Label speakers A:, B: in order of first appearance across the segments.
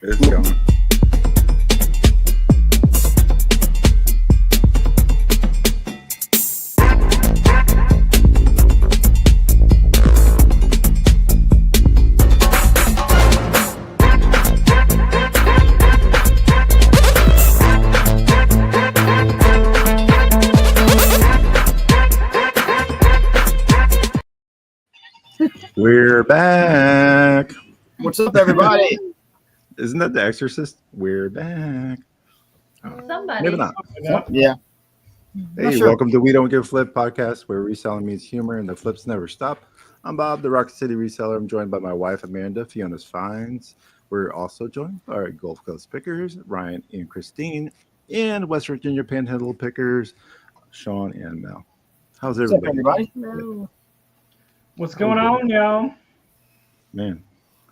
A: It's going. We're back.
B: What's up, everybody?
A: Isn't that The Exorcist? We're back.
C: Somebody.
A: Maybe not.
B: Yeah.
A: Hey,
B: Sure.
A: welcome to We Don't Give Flip podcast, where reselling meets humor and the flips never stop. I'm Bob, the Rock City reseller. I'm joined by my wife, Amanda, Fiona's Finds. We're also joined by our Gulf Coast pickers, Ryan and Christine, and West Virginia Panhandle pickers, Sean and Mel. How's
B: What's up,
A: everybody?
B: everybody?
C: What's going on, y'all?
A: Man,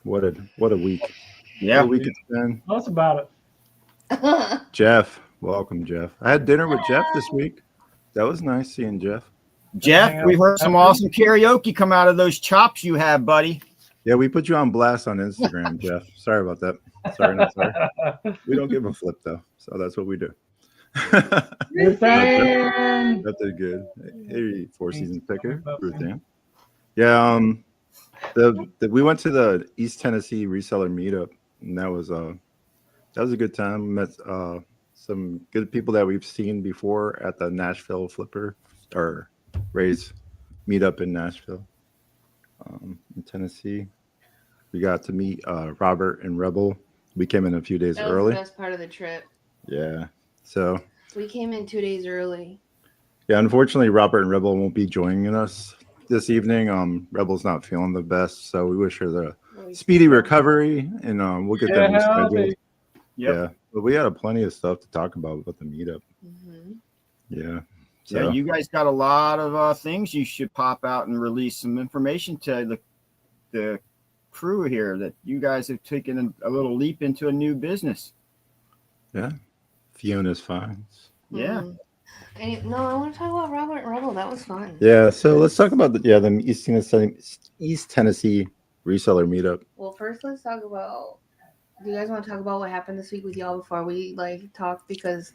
A: what a week.
B: Yeah.
A: What a week it's been.
C: Tell us about it.
A: Jeff, welcome, Jeff. I had dinner with Jeff this week. That was nice seeing Jeff.
B: Jeff, we heard some awesome karaoke come out of those chops you have, buddy.
A: Yeah, we put you on blast on Instagram, Jeff. Sorry about that. Sorry, not sorry. We don't give a flip though, so that's what we do.
C: Ruth Ann.
A: That did good. Hey, Four Seasons picker, Ruth Ann. Yeah, we went to the East Tennessee reseller meetup, and that was a good time. Met some good people that we've seen before at the Nashville Flipper or Ray's meetup in Nashville, in Tennessee. We got to meet Robert and Rebel. We came in a few days
D: That was
A: early.
D: the best part of the trip.
A: Yeah, so
D: We came in 2 days early.
A: yeah, unfortunately, Robert and Rebel won't be joining us this evening. Rebel's not feeling the best, so we wish her the speedy recovery, and we'll get them rescheduled. Yeah, but we had plenty of stuff to talk about with the meetup.
D: Mm-hmm.
A: Yeah.
B: So yeah, you guys got a lot of things you should pop out and release some information to the crew here that you guys have taken a little leap into a new business.
A: Yeah. Fiona's Finds.
B: Yeah.
D: No, I want to talk about Robert and Rebel. That was fun.
A: Yeah. So let's talk about the East Tennessee reseller meetup.
D: Well, first let's talk about. Do you guys want to talk about what happened this week with y'all before we talk? Because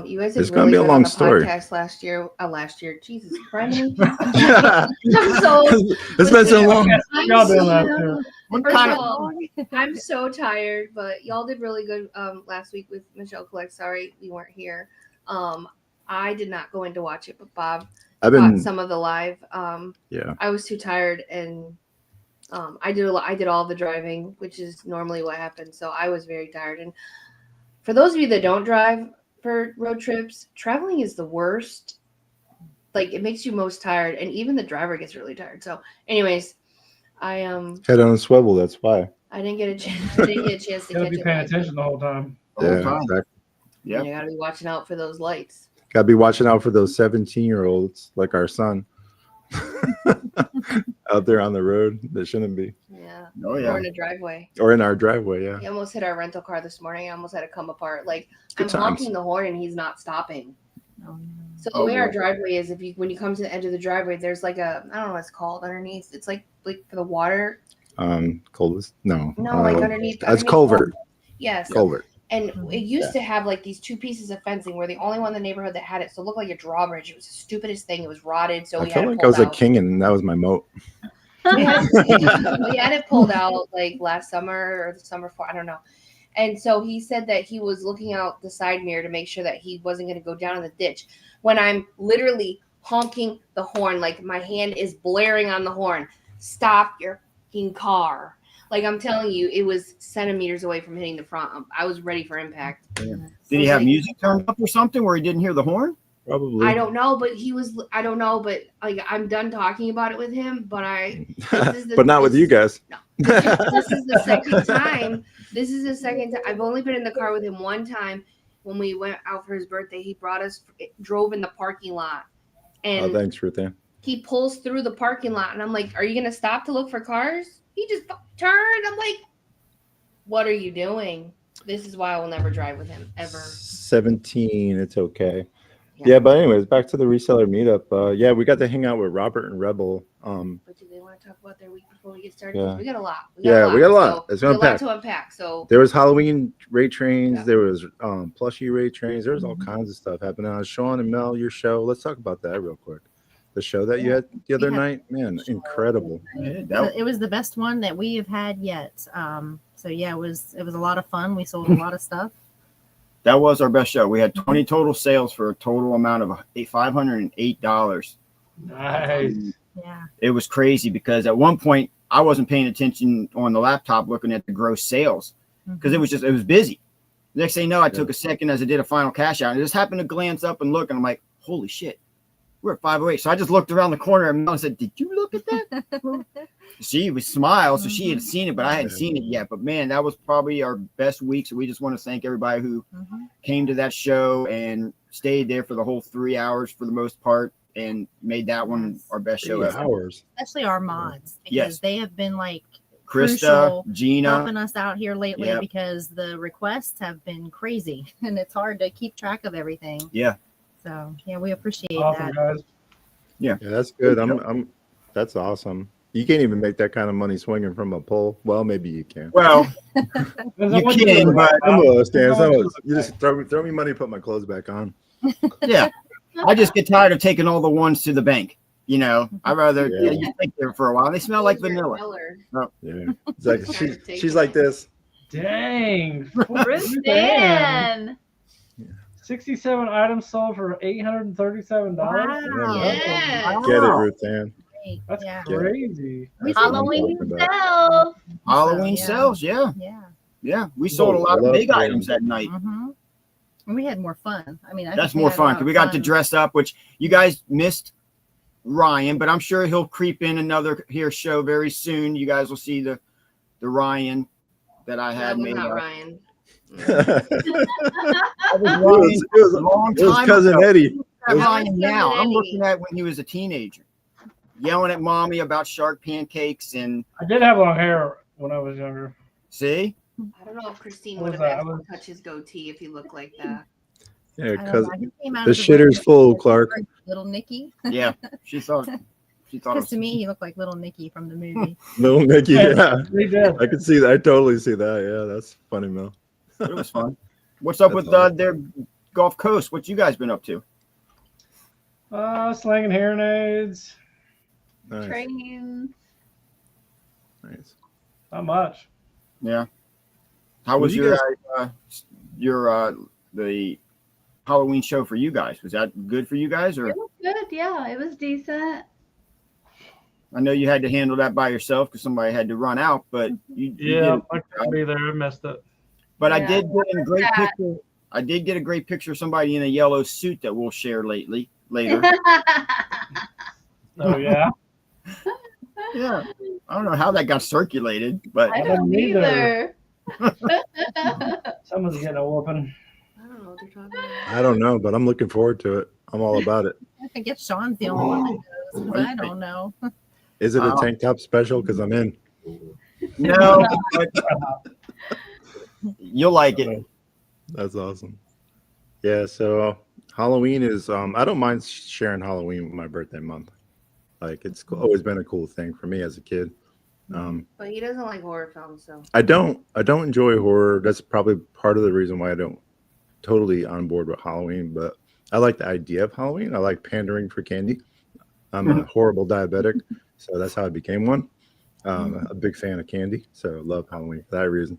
D: you guys did
A: It's gonna
D: really
A: be a
D: good
A: long
D: on the
A: story.
D: podcast last year. Jesus Christ. I'm so.
A: It's been so long.
C: Y'all did last year.
B: What
D: First
B: kind
D: of
B: of
D: all, I'm so tired, but y'all did really good last week with Michelle Collect. Sorry we weren't here. I did not go in to watch it, but Bob caught some of the live.
A: Yeah.
D: I was too tired, and I did all the driving, which is normally what happens. So I was very tired. And for those of you that don't drive for road trips, traveling is the worst. Like, it makes you most tired, and even the driver gets really tired. So, anyways, I
A: Head on a swivel. That's why.
D: I didn't get a chance. I didn't get a chance to
C: Gotta
D: catch
C: be
D: it.
C: paying
D: live.
C: attention the whole time.
A: Yeah.
B: time.
A: Exactly.
B: Yeah.
D: You gotta be watching out for those lights.
A: Gotta be watching out for those 17-year-olds like our son out there on the road that shouldn't be,
D: Yeah.
B: Oh
D: Or
B: yeah.
D: in a driveway.
A: or in our driveway. Yeah.
D: He almost hit our rental car this morning. I almost had to come apart. Like,
A: Good
D: I'm
A: times.
D: honking the horn and he's not stopping. So the
B: Oh,
D: way our
B: boy.
D: driveway is, when you come to the edge of the driveway, there's like I don't know what it's called underneath. It's like for the water.
A: Coldest? No.
D: No, like underneath.
A: That's culvert.
D: Yes.
A: Culvert.
D: And it used to have like these two pieces of fencing. We're the only one in the neighborhood that had it. So it looked like a drawbridge. It was the stupidest thing. It was rotted. So
A: I
D: we had
A: felt
D: it
A: like I
D: pulled
A: was a
D: out.
A: king and that was my moat.
D: We had it pulled out like last summer or the summer before. I don't know. And so he said that he was looking out the side mirror to make sure that he wasn't going to go down in the ditch. When I'm literally honking the horn, like my hand is blaring on the horn. Stop your fucking car. Like, I'm telling you, it was centimeters away from hitting the front. I was ready for impact.
B: Did he have music turned up or something where he didn't hear the horn?
A: Probably.
D: I don't know, but I don't know, but like, I'm done talking about it with him, but
A: but not with you guys.
D: No. This is the second time. This is the second time. I've only been in the car with him one time when we went out for his birthday. He drove in the parking lot. And
A: thanks, Ruth Ann.
D: he pulls through the parking lot, and I'm like, are you going to stop to look for cars? He just turned. I'm like, what are you doing? This is why I will never drive with him, ever.
A: 17, it's okay. Yeah, but anyways, back to the reseller meetup. Yeah, we got to hang out with Robert and Rebel.
D: But do they want to talk about their week before we get started?
A: Yeah.
D: 'Cause we got a lot.
A: We got a lot.
D: So
A: It's
D: we got a lot
A: unpack.
D: to unpack. So
A: There was Halloween raid trains.
D: Yeah.
A: There was plushie raid trains. There was all kinds of stuff happening. Sean and Mel, your show. Let's talk about that real quick. The show that you had the other night, man, incredible.
B: Yeah,
E: It was the best one that we have had yet. So yeah, it was a lot of fun. We sold a lot of stuff.
B: that was our best show. We had 20 total sales for a total amount of $508.
C: Nice.
E: Yeah.
B: It was crazy because at one point I wasn't paying attention on the laptop looking at the gross sales because it was busy. Next thing you know, I took a second as I did a final cash out and I just happened to glance up and look and I'm like, holy shit, we're at 508. So I just looked around the corner and Mel said, did you look at that? She was smiled, so she had seen it, but I hadn't seen it yet. But man, that was probably our best week. So we just want to thank everybody who came to that show and stayed there for the whole 3 hours for the most part and made that one our best show ever.
A: Hours.
E: Especially our mods because
B: Yes.
E: they have been like
B: Krista,
E: crucial
B: Gina,
E: helping us out here lately
B: Yep.
E: because the requests have been crazy and it's hard to keep track of everything.
B: Yeah.
E: So yeah, we appreciate
C: Awesome,
E: that.
C: guys.
A: Yeah, that's good. That's awesome. You can't even make that kind of money swinging from a pole. Well, maybe you can.
B: Well,
C: Depends
B: You
C: on what
B: can,
C: do.
B: but
A: Some of us can. Some of us, you just throw me money, put my clothes back on.
B: yeah, I just get tired of taking all the ones to the bank. You know, I'd rather
A: Yeah.
B: just take them for a while. They smell like
D: Who's your
B: vanilla.
D: seller?
A: Yeah, it's like
D: Tired of
A: she's
D: taking
A: like
D: it.
A: this.
C: Dang.
F: Ruth Dan.
C: 67 items sold for $837.
E: Wow.
D: Yeah.
A: Get it, Ruth Ann.
E: Great.
C: That's
E: Yeah.
C: crazy.
A: That's what I'm
F: Halloween
A: talking about.
F: sales.
B: Halloween
E: Yeah.
B: sales, yeah,
E: Yeah.
B: yeah. We sold a lot of
A: love
B: big
A: Halloween.
B: items that night.
E: And we had more fun. I mean, I
B: That's
E: think we
B: more
E: had a
B: fun
E: lot
B: because
E: of
B: we got to
E: fun.
B: dress up, which you guys missed Ryan, but I'm sure he'll creep in another here show very soon. You guys will see the Ryan that I
D: That
B: had
D: was
B: made.
D: not
B: up.
D: Ryan.
B: That was
A: It
B: Ryan
A: was
B: a long
A: it was
B: time
A: cousin
B: ago.
A: Eddie.
B: At
D: That was
B: Ryan
D: cousin
B: now. I'm
D: Eddie.
B: looking at when he was a teenager, yelling at mommy about shark pancakes and
C: I did have long hair when I was younger.
B: see.
D: I don't know if Christine
C: What
D: would
C: was
D: have
C: that?
D: asked to touch his goatee if he looked like that.
A: Yeah,
E: I don't
A: because
E: know, he came out
A: the
E: of
A: shitter's
E: room
A: full,
E: like
A: Clark.
E: Little Nicky.
B: Yeah, she thought it
E: Because
B: was
E: to me, he looked like Little Nicky from the movie.
A: Little Mickey. Yeah,
C: They did.
A: I could see that. I totally see that. Yeah, that's funny, Mel.
B: it was fun. What's up
A: That's
B: with
A: awesome.
B: their Gulf Coast? What you guys been up to?
C: Slanging hearing aids.
A: Nice,
F: Trains.
A: nice.
C: Not much.
B: Yeah. How was
A: You
B: your the Halloween show for you guys? Was that good for you guys, or
F: It was good. Yeah, it was decent.
B: I know you had to handle that by yourself because somebody had to run out, but you
C: Yeah,
B: did.
C: I couldn't be there. I missed it.
B: But I
F: Yeah.
B: did get a great
F: Sad.
B: picture. I did get a great picture of somebody in a yellow suit that we'll share later.
C: Oh, yeah.
B: Yeah. I don't know how that got circulated, but
F: I don't
C: either.
F: either.
C: Someone's getting a whooping.
D: I don't know what they're talking about.
A: I don't know, but I'm looking forward to it. I'm all about it.
E: I guess Sean's the only one that knows. But I don't know.
A: Is it a tank top special? Because I'm in.
B: no, but you'll like it.
A: That's awesome. Yeah, so Halloween is I don't mind sharing Halloween with my birthday month. Like it's always been a cool thing for me as a kid.
D: But he doesn't like horror films, so
A: I don't enjoy horror. That's probably part of the reason why I don't totally on board with Halloween, but I like the idea of Halloween. I like pandering for candy. I'm a horrible diabetic, so that's how I became one. A big fan of candy, so love Halloween for that reason.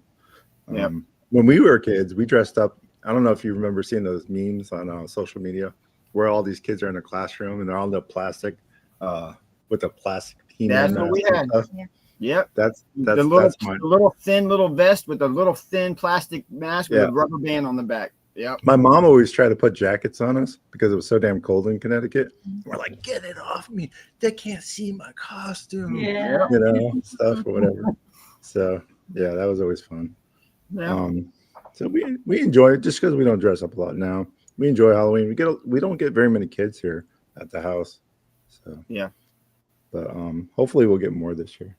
B: Yep.
A: When we were kids, we dressed up. I don't know if you remember seeing those memes on social media where all these kids are in a classroom and they're all in the plastic with a plastic
B: That's
A: He-Man
B: what we
A: mask and
B: had.
A: stuff.
B: Yep.
A: That's
B: The little,
A: mine.
B: the little thin little vest with a little thin plastic mask with
A: Yeah.
B: a rubber band on the back. Yep.
A: My mom always tried to put jackets on us because it was so damn cold in Connecticut. We're like, get it off me. They can't see my costume.
F: Yeah.
A: You know, stuff or whatever. So yeah, that was always fun.
B: Yeah.
A: So we enjoy it just because we don't dress up a lot now. We enjoy Halloween. We don't get very many kids here at the house. So
B: Yeah.
A: But hopefully we'll get more this year.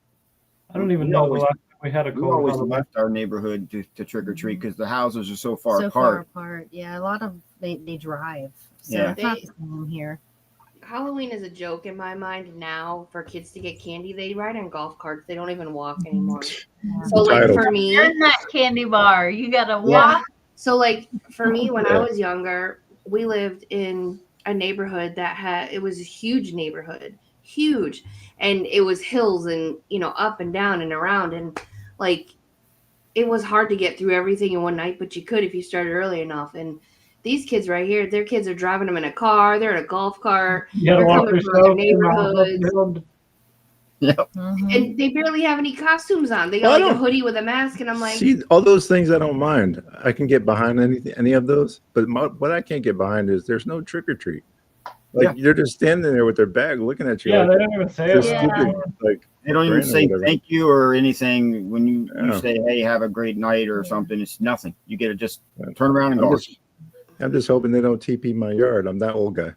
C: I don't even
B: We
C: know the
B: always-
C: last time We had a
B: We
C: cold
B: always
C: Halloween.
B: left our neighborhood to trick or treat because the houses are so far
E: so
B: apart.
E: far apart. Yeah, a lot of they drive. So
B: Yeah.
E: it's not the same here.
D: Halloween is a joke in my mind now for kids to get candy. They ride on golf carts. They don't even walk anymore.
E: Yeah.
D: So like
A: Title.
D: for me,
F: In that candy bar, you gotta
D: yeah.
F: walk.
D: So like for me, when I
A: Yeah.
D: was younger, we lived in a neighborhood it was a huge neighborhood, huge, and it was hills and up and down and around, and like it was hard to get through everything in one night, but you could if you started early enough. And these kids right here, their kids are driving them in a car, they're in a golf cart,
C: You gotta
D: they're
C: walk
D: coming from other
C: yourself 2 miles up the
D: neighborhoods,
C: hill.
E: Mhm.
D: and they barely have any costumes on. They got
A: Well, I
D: like a
A: don't-
D: hoodie with a mask, and I'm like,
A: See, all those things I don't mind. I can get behind any of those. But what I can't get behind is there's no trick or treat. Like they're just standing there with their bag looking at you.
C: Yeah,
A: like,
C: they don't even say
A: they're
C: it.
F: Yeah.
A: stupid. Like
B: They don't even
A: Brand or
B: say
A: whatever.
B: thank you or anything when you
A: Yeah.
B: say, hey, have a great night or
E: Yeah.
B: something. It's nothing. You get to just
A: Yeah.
B: turn around and go.
A: I'm just hoping they don't TP my yard. I'm that old guy.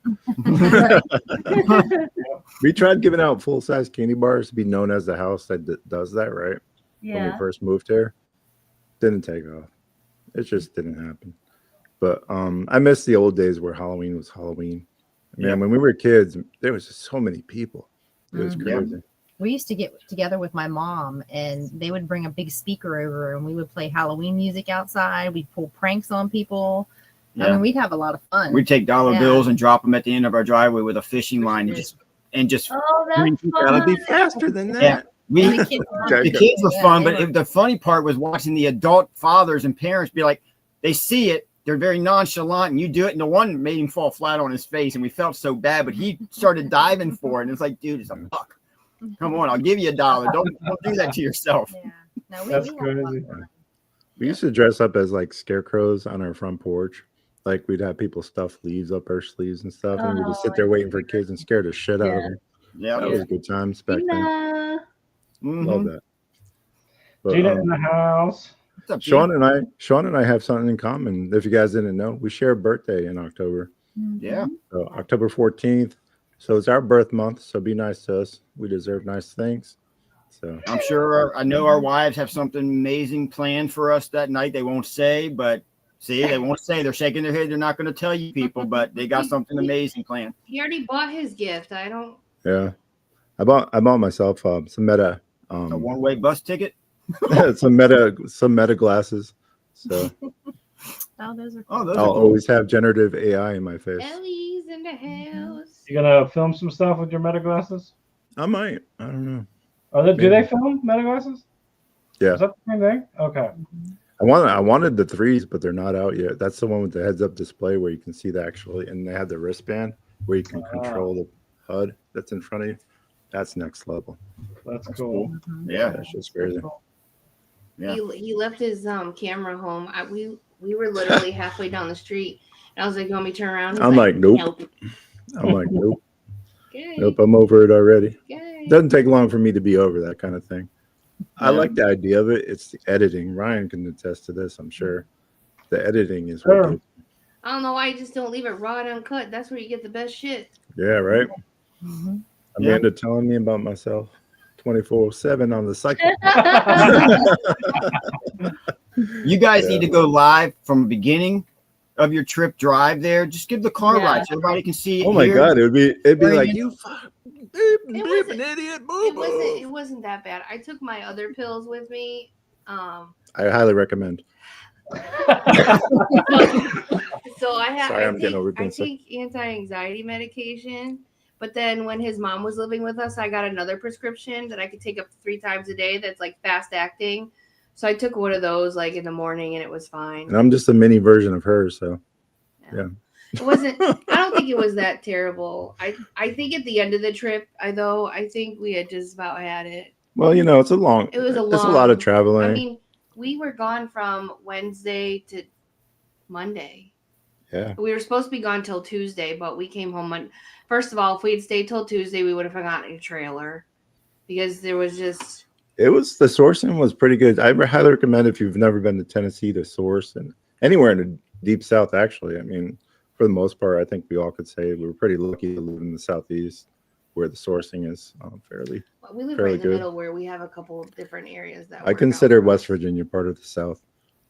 A: We tried giving out full-size candy bars to be known as the house that does that, right? When we
F: Yeah.
A: first moved here. Didn't take off. It just didn't happen. But I miss the old days where Halloween was Halloween. Man,
B: Yeah.
A: when we were kids, there was just so many people. It was
E: Mhm.
B: Yeah.
A: crazy.
E: We used to get together with my mom, and they would bring a big speaker over, and we would play Halloween music outside. We'd pull pranks on people. I
B: Yeah.
E: mean, we'd have a lot of fun.
B: We'd take dollar
E: Yeah.
B: bills and drop them at the end of our driveway with a fishing line and just
F: Oh,
B: I mean,
F: that's
A: Gotta
F: fun.
A: be faster than that.
B: Yeah. we
E: And the kids
A: Okay.
B: the kids were
E: Yeah,
B: fun,
E: they
B: but
E: were-
B: the funny part was watching the adult fathers and parents be like, they see it, they're very nonchalant, and you do it, and the one made him fall flat on his face, and we felt so bad, but he started diving for it, and it's like, dude, it's a buck. Come on, I'll give you $1. Don't do that to yourself.
E: Yeah. No, we
C: That's
E: had a lot
C: crazy.
E: of fun.
A: We used to dress up as like scarecrows on our front porch. Like we'd have people stuff leaves up our sleeves and stuff, and we'd just sit there waiting for kids and scare the shit out of them.
B: Yeah.
A: That was good times back then.
F: Gina.
A: Love
B: Mhm.
A: that. But,
C: Gina in the house.
B: What's up,
A: Sean and I have something in common. If you guys didn't know, we share a birthday in October.
B: Yeah.
A: So October 14th. So it's our birth month. So be nice to us. We deserve nice things. So
B: I'm sure I know our wives have something amazing planned for us that night. They won't say, but see, they won't say. They're shaking their head. They're not going to tell you people, but they got something amazing planned.
D: he already bought his gift. I don't.
A: yeah, I bought myself some Meta
B: A one-way bus ticket.
A: some Meta glasses. So
E: Oh, those are
B: Oh, those
A: I'll
B: are cool.
A: always have generative AI in my face.
D: Ellie's in the house.
C: You gonna film some stuff with your meta glasses?
A: I might. I don't know.
C: Do they film meta glasses?
A: Yeah.
C: Is that the same thing? Okay.
A: I wanted the 3s, but they're not out yet. That's the one with the heads-up display where you can see that actually, and they have the wristband where you can control the HUD that's in front of you. That's next level.
C: That's cool.
B: Yeah.
A: That's just crazy.
B: Yeah.
D: He left his camera home. We were literally halfway down the street, and I was like, "You want me to turn around?" He's
A: I'm like, nope. I'm like, nope,
D: Okay,
A: nope. I'm over it already.
D: okay.
A: Doesn't take long for me to be over that kind of thing. I
B: Yeah.
A: like the idea of it. It's the editing. Ryan can attest to this, I'm sure. The editing is
C: Sure.
A: what gives-
D: I don't know why you just don't leave it raw and uncut. That's where you get the best shit.
A: yeah, right.
E: Mhm.
B: Yeah.
A: Amanda telling me about myself 24/7 on the cycle.
B: You guys
A: Yeah.
B: need to go live from the beginning of your trip drive there. Just give the car
F: Yeah.
B: ride so everybody can see it.
A: Oh my
B: hear it.
A: god, it'd be
B: Bring
A: like
B: it.
A: you fuck beep,
D: wasn't-
A: an idiot. Boo,
D: It wasn't that bad. I took my other pills with me.
A: I highly recommend.
D: So I
A: Sorry, I'm getting
D: I
A: overdense.
D: take anti-anxiety medication, but then when his mom was living with us, I got another prescription that I could take up to 3 times a day. That's like fast acting. So I took one of those like in the morning, and it was fine.
A: And I'm just a mini version of her, so
D: It wasn't. I don't think it was that terrible. I think at the end of the trip, I think we had just about had it.
A: well, you know, it's a lot
D: long-
A: of traveling.
D: I mean, we were gone from Wednesday to Monday.
A: yeah.
D: We were supposed to be gone till Tuesday, but we came home first of all, if we had stayed till Tuesday, we would have gotten a trailer because there was just
A: The sourcing was pretty good. I highly recommend if you've never been to Tennessee to source and anywhere in the deep south, actually. I mean, for the most part, I think we all could say we were pretty lucky to live in the southeast. where the sourcing is fairly.
D: We live
A: Fairly
D: right in the
A: good.
D: middle where we have a couple of different areas that
A: I
D: work out
A: consider
D: for
A: West
D: us.
A: Virginia part of the South.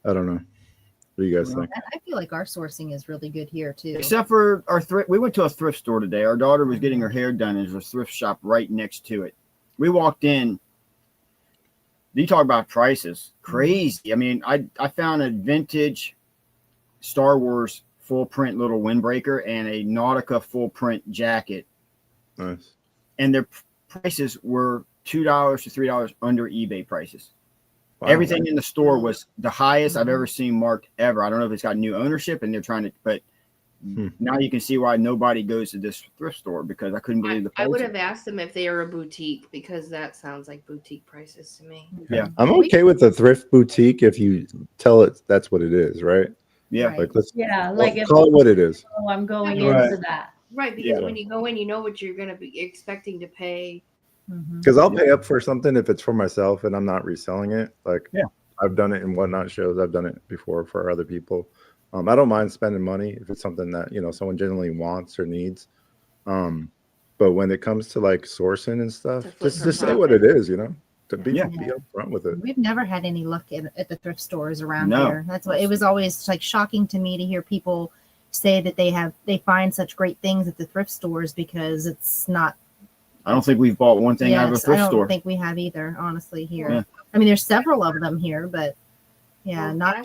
A: I don't know. What do you guys think?
E: I feel like our sourcing is really good here too.
B: Except for our thrift. We went to a thrift store today. Our daughter was getting her hair done, and there's a thrift shop right next to it. We walked in. You talk about prices. Crazy. I mean, I found a vintage Star Wars full print little windbreaker and a Nautica full print jacket,
A: Nice.
B: and their prices were $2 to $3 under eBay prices.
A: Wow.
B: Everything in the store was the highest I've ever seen marked ever. I don't know if it's got new ownership and they're trying to, but now you can see why nobody goes to this thrift store, because I couldn't believe the
D: I would
B: prices.
D: have asked them if they are a boutique, because that sounds like boutique prices to me.
B: Yeah.
A: I'm okay with the thrift boutique if you tell it that's what it is, right?
B: Yeah.
E: Right.
A: Like let's
F: Yeah, like if
A: call it what it is.
F: I'm going
C: Right.
F: into that.
D: Right, because
B: Yeah.
D: when you go in, you know what you're going to be expecting to pay.
E: Mhm.
A: Because I'll pay up for something if it's for myself and I'm not reselling it. Like
B: Yeah.
A: I've done it in whatnot shows. I've done it before for other people. I don't mind spending money if it's something that someone genuinely wants or needs. But when it comes to like sourcing and stuff,
D: To flip
A: just
D: for
A: say what
D: profit.
A: it is. To be
B: Yeah.
A: be upfront with it.
E: We've never had any luck at the thrift stores around
B: No.
E: here. That's what it was always like shocking to me to hear people say that they find such great things at the thrift stores, because it's not.
B: I don't think we've bought one thing out of a
E: Yes, I
B: thrift
E: don't
B: store.
E: think we have either, honestly, here.
B: Yeah.
E: I mean, there's several of them here, but yeah,
D: Well,
E: not.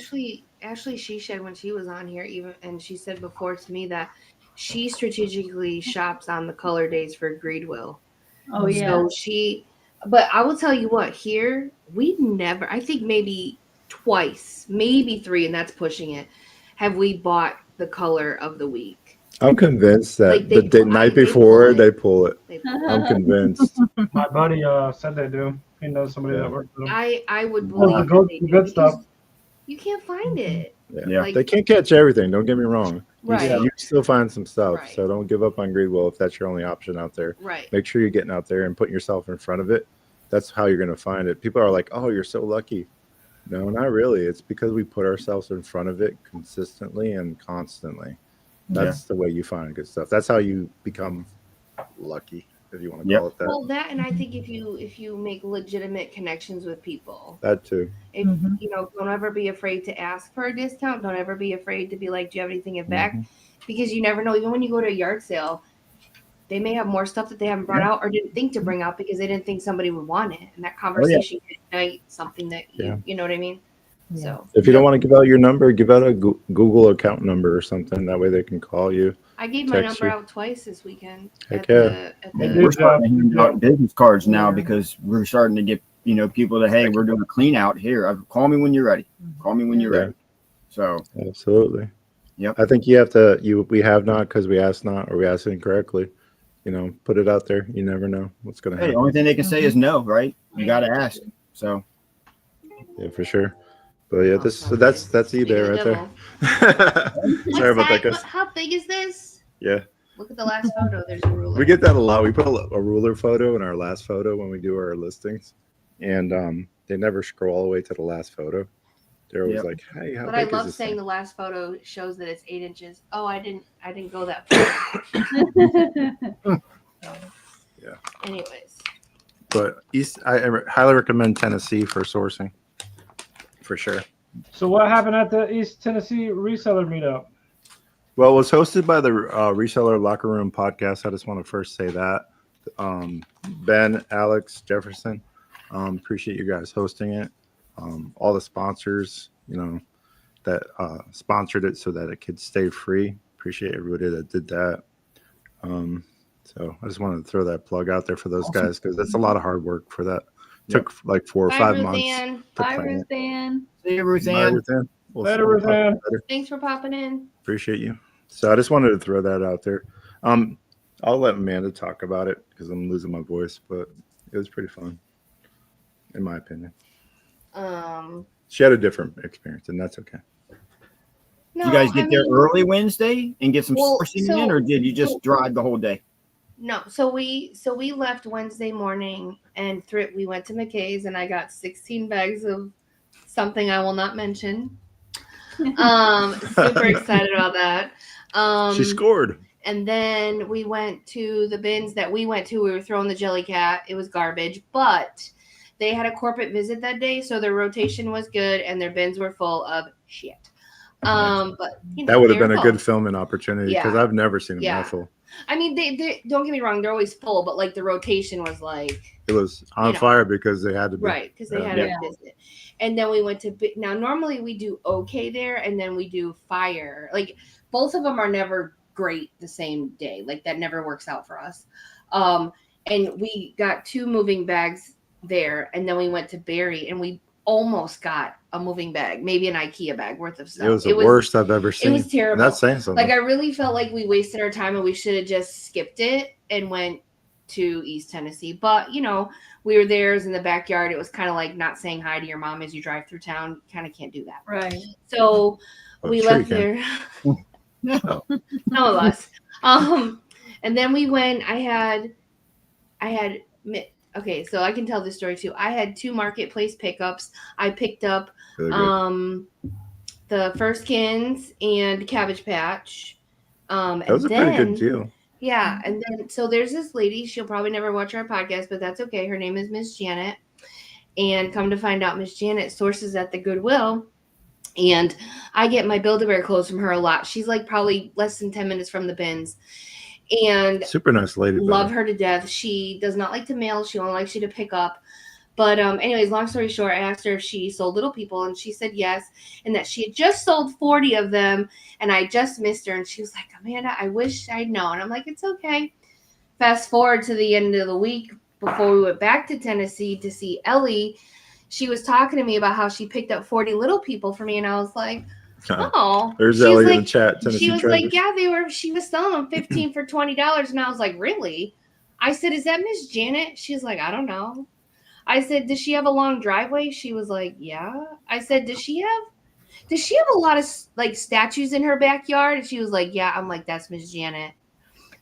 D: Ashley, she said when she was on here, even, and she said before to me that she strategically shops on the color days for Greedwill.
F: Oh yeah.
D: So but I will tell you what, here we never, I think maybe twice, maybe three, and that's pushing it, have we bought the color of the week.
A: I'm convinced that
D: Like, they
A: the
D: pull-
A: night
D: they
A: before
D: pull it.
A: they pull it.
D: They-
A: I'm convinced.
C: My buddy said they do. He knows somebody
A: Yeah.
C: that works with them.
D: I would
C: Well,
D: believe
C: the good-
D: that they
C: the
D: do,
C: good
D: because
C: stuff.
D: you can't find it.
B: Yeah.
D: Like,
A: They can't catch everything. Don't get me wrong.
D: right,
A: You still find some stuff.
D: Right.
A: So don't give up on Greedwill if that's your only option out there.
D: right.
A: Make sure you're getting out there and putting yourself in front of it. That's how you're going to find it. People are like, oh, you're so lucky. No, not really. It's because we put ourselves in front of it consistently and constantly. That's the way you find good stuff. That's how you become lucky, if you want to call it that.
D: Well, that, and I think if you make legitimate connections with people,
A: That too.
D: if
E: Mhm.
D: don't ever be afraid to ask for a discount. Don't ever be afraid to be like, do you have anything in back? Because you never know. Even when you go to a yard sale, they may have more stuff that they haven't brought out or didn't think to bring out because they didn't think somebody would want it, and that conversation could ignite something that you know what I mean.
E: Yeah.
D: So
A: If you don't want to give out your number, give out a Google account number or something. That way they can call you.
D: I gave my
A: Text
D: number
A: you.
D: out twice this weekend.
A: Heck
D: at
C: Good
B: We're
D: the,
B: starting to hand out business cards now
E: Yeah.
B: because we're starting to get people that, hey, we're doing a clean out here. Call me when you're ready. Call me when you're
A: Yeah.
B: ready. So
A: Absolutely.
B: Yep.
A: I think you have to. We have not because we asked not, or we asked incorrectly. Put it out there. You never know what's going to
B: hey, the
A: happen.
B: only thing they can say is no, right? You got to ask. So
A: Yeah, for sure. But yeah, that's eBay right there. Sorry about that, guys.
D: How big is this?
A: Yeah,
D: Look at the last photo. There's a ruler.
A: we get that a lot. We put a ruler photo in our last photo when we do our listings, and they never scroll all the way to the last photo. They're always
B: Yep.
A: like, "Hey, how
D: But I
A: big
D: love
A: is this
D: saying
A: thing?"
D: the last photo shows that it's 8 inches. Oh, I didn't go that far.
A: Yeah.
D: Anyways,
A: But I highly recommend Tennessee for sourcing, for sure.
C: So what happened at the East Tennessee reseller meetup?
A: Well, it was hosted by the Reseller Locker Room podcast. I just want to first say that. Ben, Alex, Jefferson, appreciate you guys hosting it. All the sponsors, that sponsored it so that it could stay free. Appreciate everybody that did that. So I just wanted to throw that plug out there for those guys because that's a lot of hard work for that. Took like 4 or 5 months.
D: Ruthann.
A: to
F: Bye,
A: plan it.
F: Ruth Ann.
B: see you,
A: Bye,
B: Ruthann.
A: Ruthann. We'll
C: Later,
A: we'll talk
C: Ruthann.
A: later.
D: Thanks for popping in.
A: Appreciate you. So I just wanted to throw that out there. I'll let Amanda talk about it because I'm losing my voice, but it was pretty fun, in my opinion. She had a different experience, and that's okay.
D: No,
B: Did you guys get there
D: mean,
B: early Wednesday and get some
D: Well,
B: sourcing
D: so-
B: in, or did you just
D: so-
B: drive the whole day?
D: No, so we left Wednesday morning and we went to McKay's and I got 16 bags of something I will not mention. Super excited about that.
A: She scored.
D: And then we went to the bins that we went to. We were throwing the jelly cat. It was garbage, but they had a corporate visit that day, so their rotation was good and their bins were full of shit. But
A: that would have
D: they were
A: been a
D: full.
A: good filming opportunity because
D: Yeah.
A: I've never seen them
D: Yeah.
A: that full.
D: I mean, they don't get me wrong; they're always full, but like the rotation was like
A: It was on fire because they had to be.
D: right because they had a visit. And then we went to now. Normally we do okay there, and then we do fire. Like both of them are never great the same day. Like that never works out for us. And we got 2 moving bags there, and then we went to Barry, and we almost got a moving bag, maybe an IKEA bag worth of stuff.
A: It was the worst I've ever seen.
D: It was terrible.
A: And that's saying something.
D: Like I really felt like we wasted our time and we should have just skipped it and went to East Tennessee. But we were there, it was in the backyard. It was kind of like not saying hi to your mom as you drive through town. You kind of can't do that.
F: Right.
D: So we left there.
B: No.
D: Some of us. And then we went. I had. Okay, so I can tell this story too. I had 2 marketplace pickups. I picked up the Firstkins and Cabbage Patch.
A: That was a pretty good deal.
D: Yeah, and then so there's this lady. She'll probably never watch our podcast, but that's okay. Her name is Miss Janet. And come to find out, Miss Janet sources at the Goodwill. And I get my Build-A-Bear clothes from her a lot. She's like probably less than 10 minutes from the bins. And
A: super nice lady.
D: Love her to death. She does not like to mail. She only likes you to pick up. But anyways, long story short, I asked her if she sold Little People, and she said yes, and that she had just sold 40 of them, and I just missed her. And she was like, Amanda, I wish I'd known. I'm like, it's okay. Fast forward to the end of the week before we went back to Tennessee to see Ellie. She was talking to me about how she picked up 40 Little People for me, and I was like, oh,
A: there's Ellie in the chat. Tennessee
D: she was
A: Treasures.
D: like, yeah, she was selling them 15 for $20. And I was like, really? I said, is that Miss Janet? She's like, I don't know. I said, does she have a long driveway? She was like, yeah. I said, does she have a lot of like statues in her backyard? And she was like, yeah. I'm like, that's Miss Janet.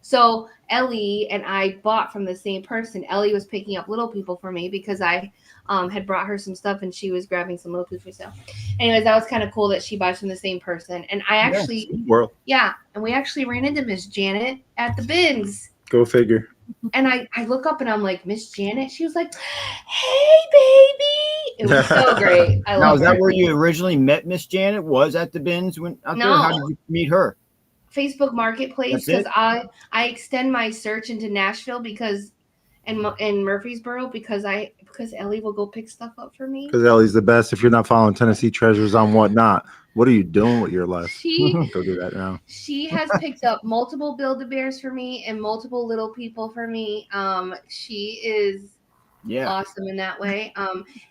D: So Ellie and I bought from the same person. Ellie was picking up Little People for me because I had brought her some stuff and she was grabbing some Little People for sale. Anyways, that was kind of cool that she buys from the same person. And I actually, and we actually ran into Miss Janet at the bins.
A: Go figure.
D: And I look up and I'm like, Miss Janet? She was like, hey, baby. It was so great.
B: Now, is that where you originally met Miss Janet? Was at the bins when out there? How did you meet her?
D: Facebook Marketplace, because I extend my search into Nashville because and Murfreesboro because Ellie will go pick stuff up for me.
A: Because Ellie's the best. If you're not following Tennessee Treasures on Whatnot, what are you doing with your life? Go do that now.
D: She has picked up multiple Build-A-Bears for me and multiple Little People for me. She is awesome in that way.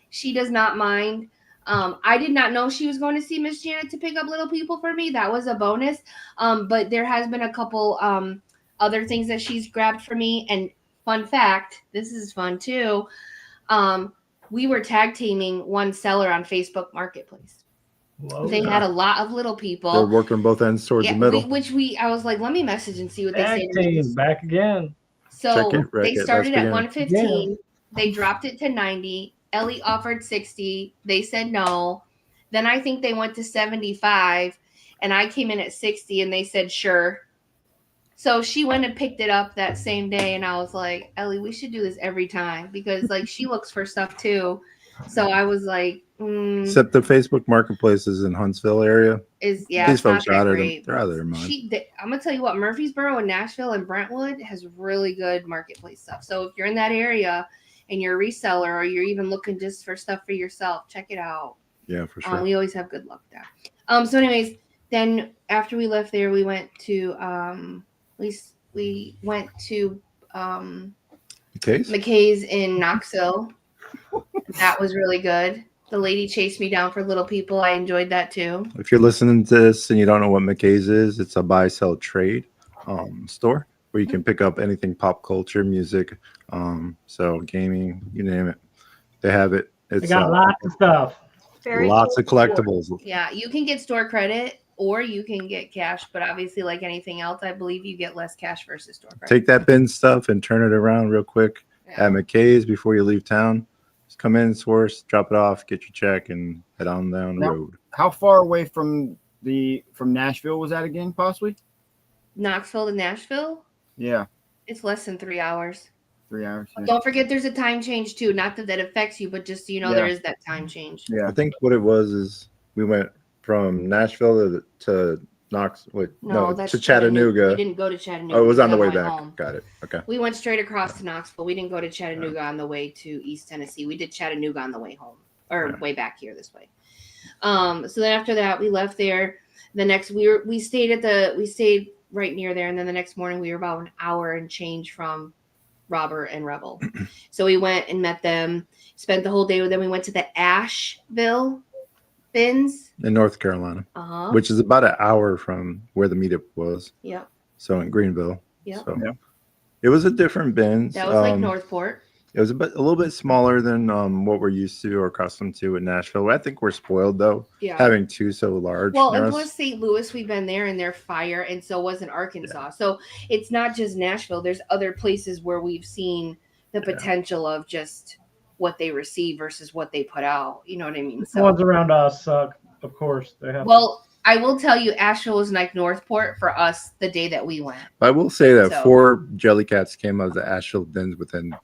D: She does not mind. I did not know she was going to see Miss Janet to pick up Little People for me. That was a bonus. But there has been a couple other things that she's grabbed for me. And fun fact, this is fun too. We were tag teaming one seller on Facebook Marketplace. Whoa, they had a lot of Little People.
A: They're working both ends towards the middle.
D: I was like, let me message and see what
C: tag
D: they say.
C: Team, back again.
D: So they started at 115. Yeah. They dropped it to 90. Ellie offered 60. They said no. Then I think they went to 75, and I came in at 60, and they said sure. So she went and picked it up that same day, and I was like, Ellie, we should do this every time because like she looks for stuff too. So I was like,
A: except the Facebook Marketplaces in Huntsville area these folks are out of them. They're out of their mind.
D: I'm gonna tell you what, Murfreesboro and Nashville and Brentwood has really good marketplace stuff. So if you're in that area and you're a reseller or you're even looking just for stuff for yourself, check it out.
A: Yeah, for sure.
D: We always have good luck there. So anyways, then after we left there, we went to McKay's in Knoxville. That was really good. The lady chased me down for Little People. I enjoyed that too.
A: If you're listening to this and you don't know what McKay's is, it's a buy, sell, trade store where you can pick up anything pop culture, music, so gaming, you name it. They have it.
C: They got lots of stuff.
A: Lots of collectibles.
D: Yeah, you can get store credit or you can get cash, but obviously, like anything else, I believe you get less cash versus store credit.
A: Take that bin stuff and turn it around real quick at McKay's before you leave town. Just come in, source, drop it off, get your check, and head on down the road.
B: How far away from Nashville was that again, possibly?
D: Knoxville to Nashville,
B: Yeah,
D: it's less than 3 hours.
B: 3 hours. Yeah.
D: Don't forget there's a time change too. Not that that affects you, but just so you know, there is that time change.
B: Yeah.
A: I think what it was is we went from Nashville to to Chattanooga.
D: We didn't go to Chattanooga.
A: Oh, it was
D: We
A: on the
D: did
A: way
D: that
A: back.
D: home.
A: Got it. Okay.
D: We went straight across to Knoxville. We didn't go to Chattanooga on the way to East Tennessee. We did Chattanooga on the way home or way back here this way. So then after that, we left there. The next we stayed right near there, and then the next morning we were about an hour and change from Robert and Rebel. So we went and met them, spent the whole day with them. We went to the Asheville bins
A: In North Carolina,
D: Uh-huh.
A: which is about an hour from where the meetup was.
D: Yep.
A: So in Greenville.
D: Yep.
A: So
B: Yeah.
A: it was a different bins.
D: That was like Northport.
A: It was a little bit smaller than what we're used to or accustomed to in Nashville. I think we're spoiled though,
D: Yeah.
A: having two so large.
D: Well,
A: near
D: it
A: us.
D: was St. Louis. We've been there, and they're fire, and so was in Arkansas. So it's not just Nashville. There's other places where we've seen the potential of just what they receive versus what they put out. You know what I mean?
C: The ones around us suck, of course. They have.
D: Well, I will tell you, Asheville was like Northport for us the day that we went.
A: I will say that
D: So-
A: 4 Jellycats came out of the Asheville bins within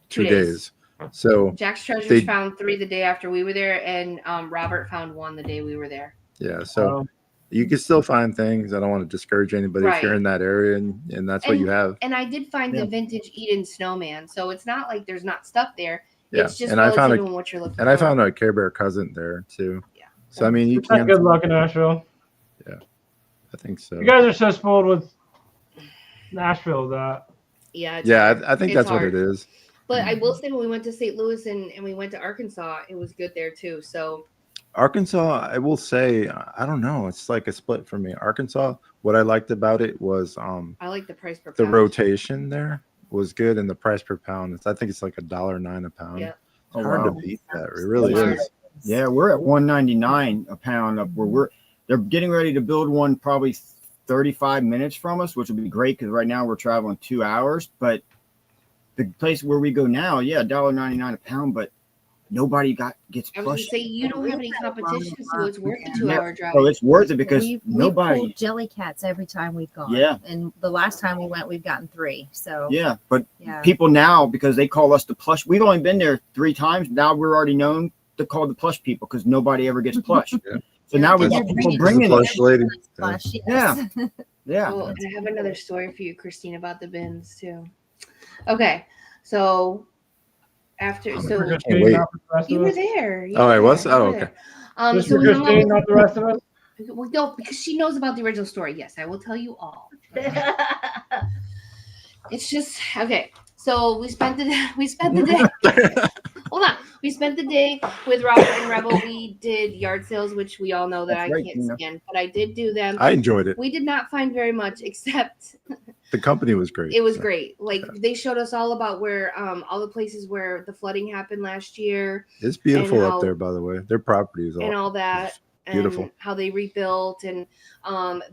A: 2 days. So
D: Jack's Treasures
A: They-
D: found 3 the day after we were there, and Robert found 1 the day we were there.
A: yeah, so you can still find things. I don't want to discourage anybody if you're
D: Right.
A: in that area and that's what you have.
D: And I did find the vintage Eden snowman, so it's not like there's not stuff there.
A: Yeah,
D: It's just
A: and I found
D: relative on what you're looking
A: And I
D: for.
A: found a Care Bear cousin there too.
D: Yeah.
A: So I mean, you
C: You've had
A: can.
C: good luck in Nashville.
A: I think so.
C: You guys are so spoiled with Nashville that
D: Yeah. It's
A: Yeah,
D: hard.
A: I think
D: It's
A: that's
D: hard.
A: what it is.
D: But I will say when we went to St. Louis and we went to Arkansas, it was good there too. So
A: Arkansas, I will say, I don't know. It's like a split for me. Arkansas, what I liked about it was
D: I like the price per
A: the
D: pound.
A: rotation there was good, and the price per pound. I think it's like $1.09 a pound.
D: Yeah.
A: It's hard to beat that. It really
D: Hard.
A: is.
B: Yeah, we're at 199 a pound up where they're getting ready to build one probably 35 minutes from us, which would be great because right now we're traveling 2 hours. But the place where we go now, yeah, $1.99 a pound, but nobody gets
D: I was gonna
B: plush.
D: say you don't have any competition, so it's worth the 2-hour drive.
B: So it's worth it because
E: We've
B: nobody.
E: pulled Jellycats every time we've gone.
B: Yeah.
E: And the last time we went, we've gotten 3. So
B: Yeah, but
E: yeah.
B: people now, because they call us the plush, we've only been there 3 times. Now we're already known to call the plush people because nobody ever gets plush.
A: Yeah.
B: So now we
E: They're
B: got people
E: bringing
B: bringing
A: the
B: it.
A: plush lady.
E: Plush, yes.
B: Yeah. Yeah.
D: Oh, and I have another story for you, Christine, about the bins too. Okay, so after
C: for
D: so
C: Christine,
A: wait.
C: not for the rest
D: you
C: of
D: were
C: us.
D: there. You
A: Oh,
D: were
A: I was?
D: there, you
A: Oh,
D: were
A: okay.
D: there.
C: Just
D: So
C: for
D: we hung out
C: Christine,
D: with-
C: not the rest of us.
D: well, no, because she knows about the original story. Yes, I will tell you all. It's just okay. So we spent the day. Hold on. We spent the day with Robert and Rebel. We did yard sales, which we all know that
B: That's
D: I
B: right,
D: can't
B: Tina.
D: stand, but I did do them.
A: I enjoyed it.
D: We did not find very much, except
A: The company was great.
D: it was
A: so.
D: great. Like they showed us all about where all the places where the flooding happened last year
A: It's beautiful
D: how-
A: up there, by the way. Their property is
D: and all that. And
A: beautiful.
D: how they rebuilt, and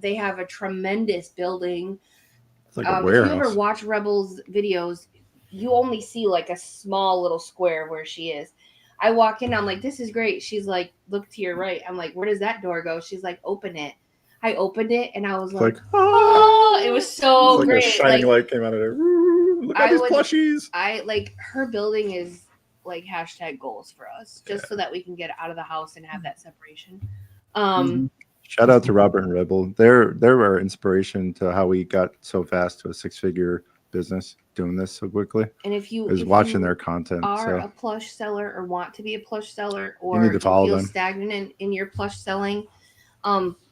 D: they have a tremendous building.
A: It's like a
D: If you ever
A: warehouse.
D: watch Rebel's videos, you only see like a small little square where she is. I walk in, I'm like, this is great. She's like, look to your right. I'm like, where does that door go? She's like, open it. I opened it and I was
A: It's
D: like,
A: like,
D: oh, it was so
A: it's like
D: great.
A: a shining
D: Like,
A: light came out of there. Ooh, look at
D: I
A: these
D: would-
A: plushies.
D: I like her building is like hashtag goals for us, just so that we can get out of the house and have that separation.
A: Shout out to Robert and Rebel. They're our inspiration to how we got so fast to a 6-figure business doing this so quickly.
D: And if you
A: Is
D: if
A: watching
D: you
A: their content.
D: are a
A: So
D: plush seller or want to be a plush seller, or
A: need to
D: you
A: follow
D: feel
A: them.
D: stagnant in your plush selling,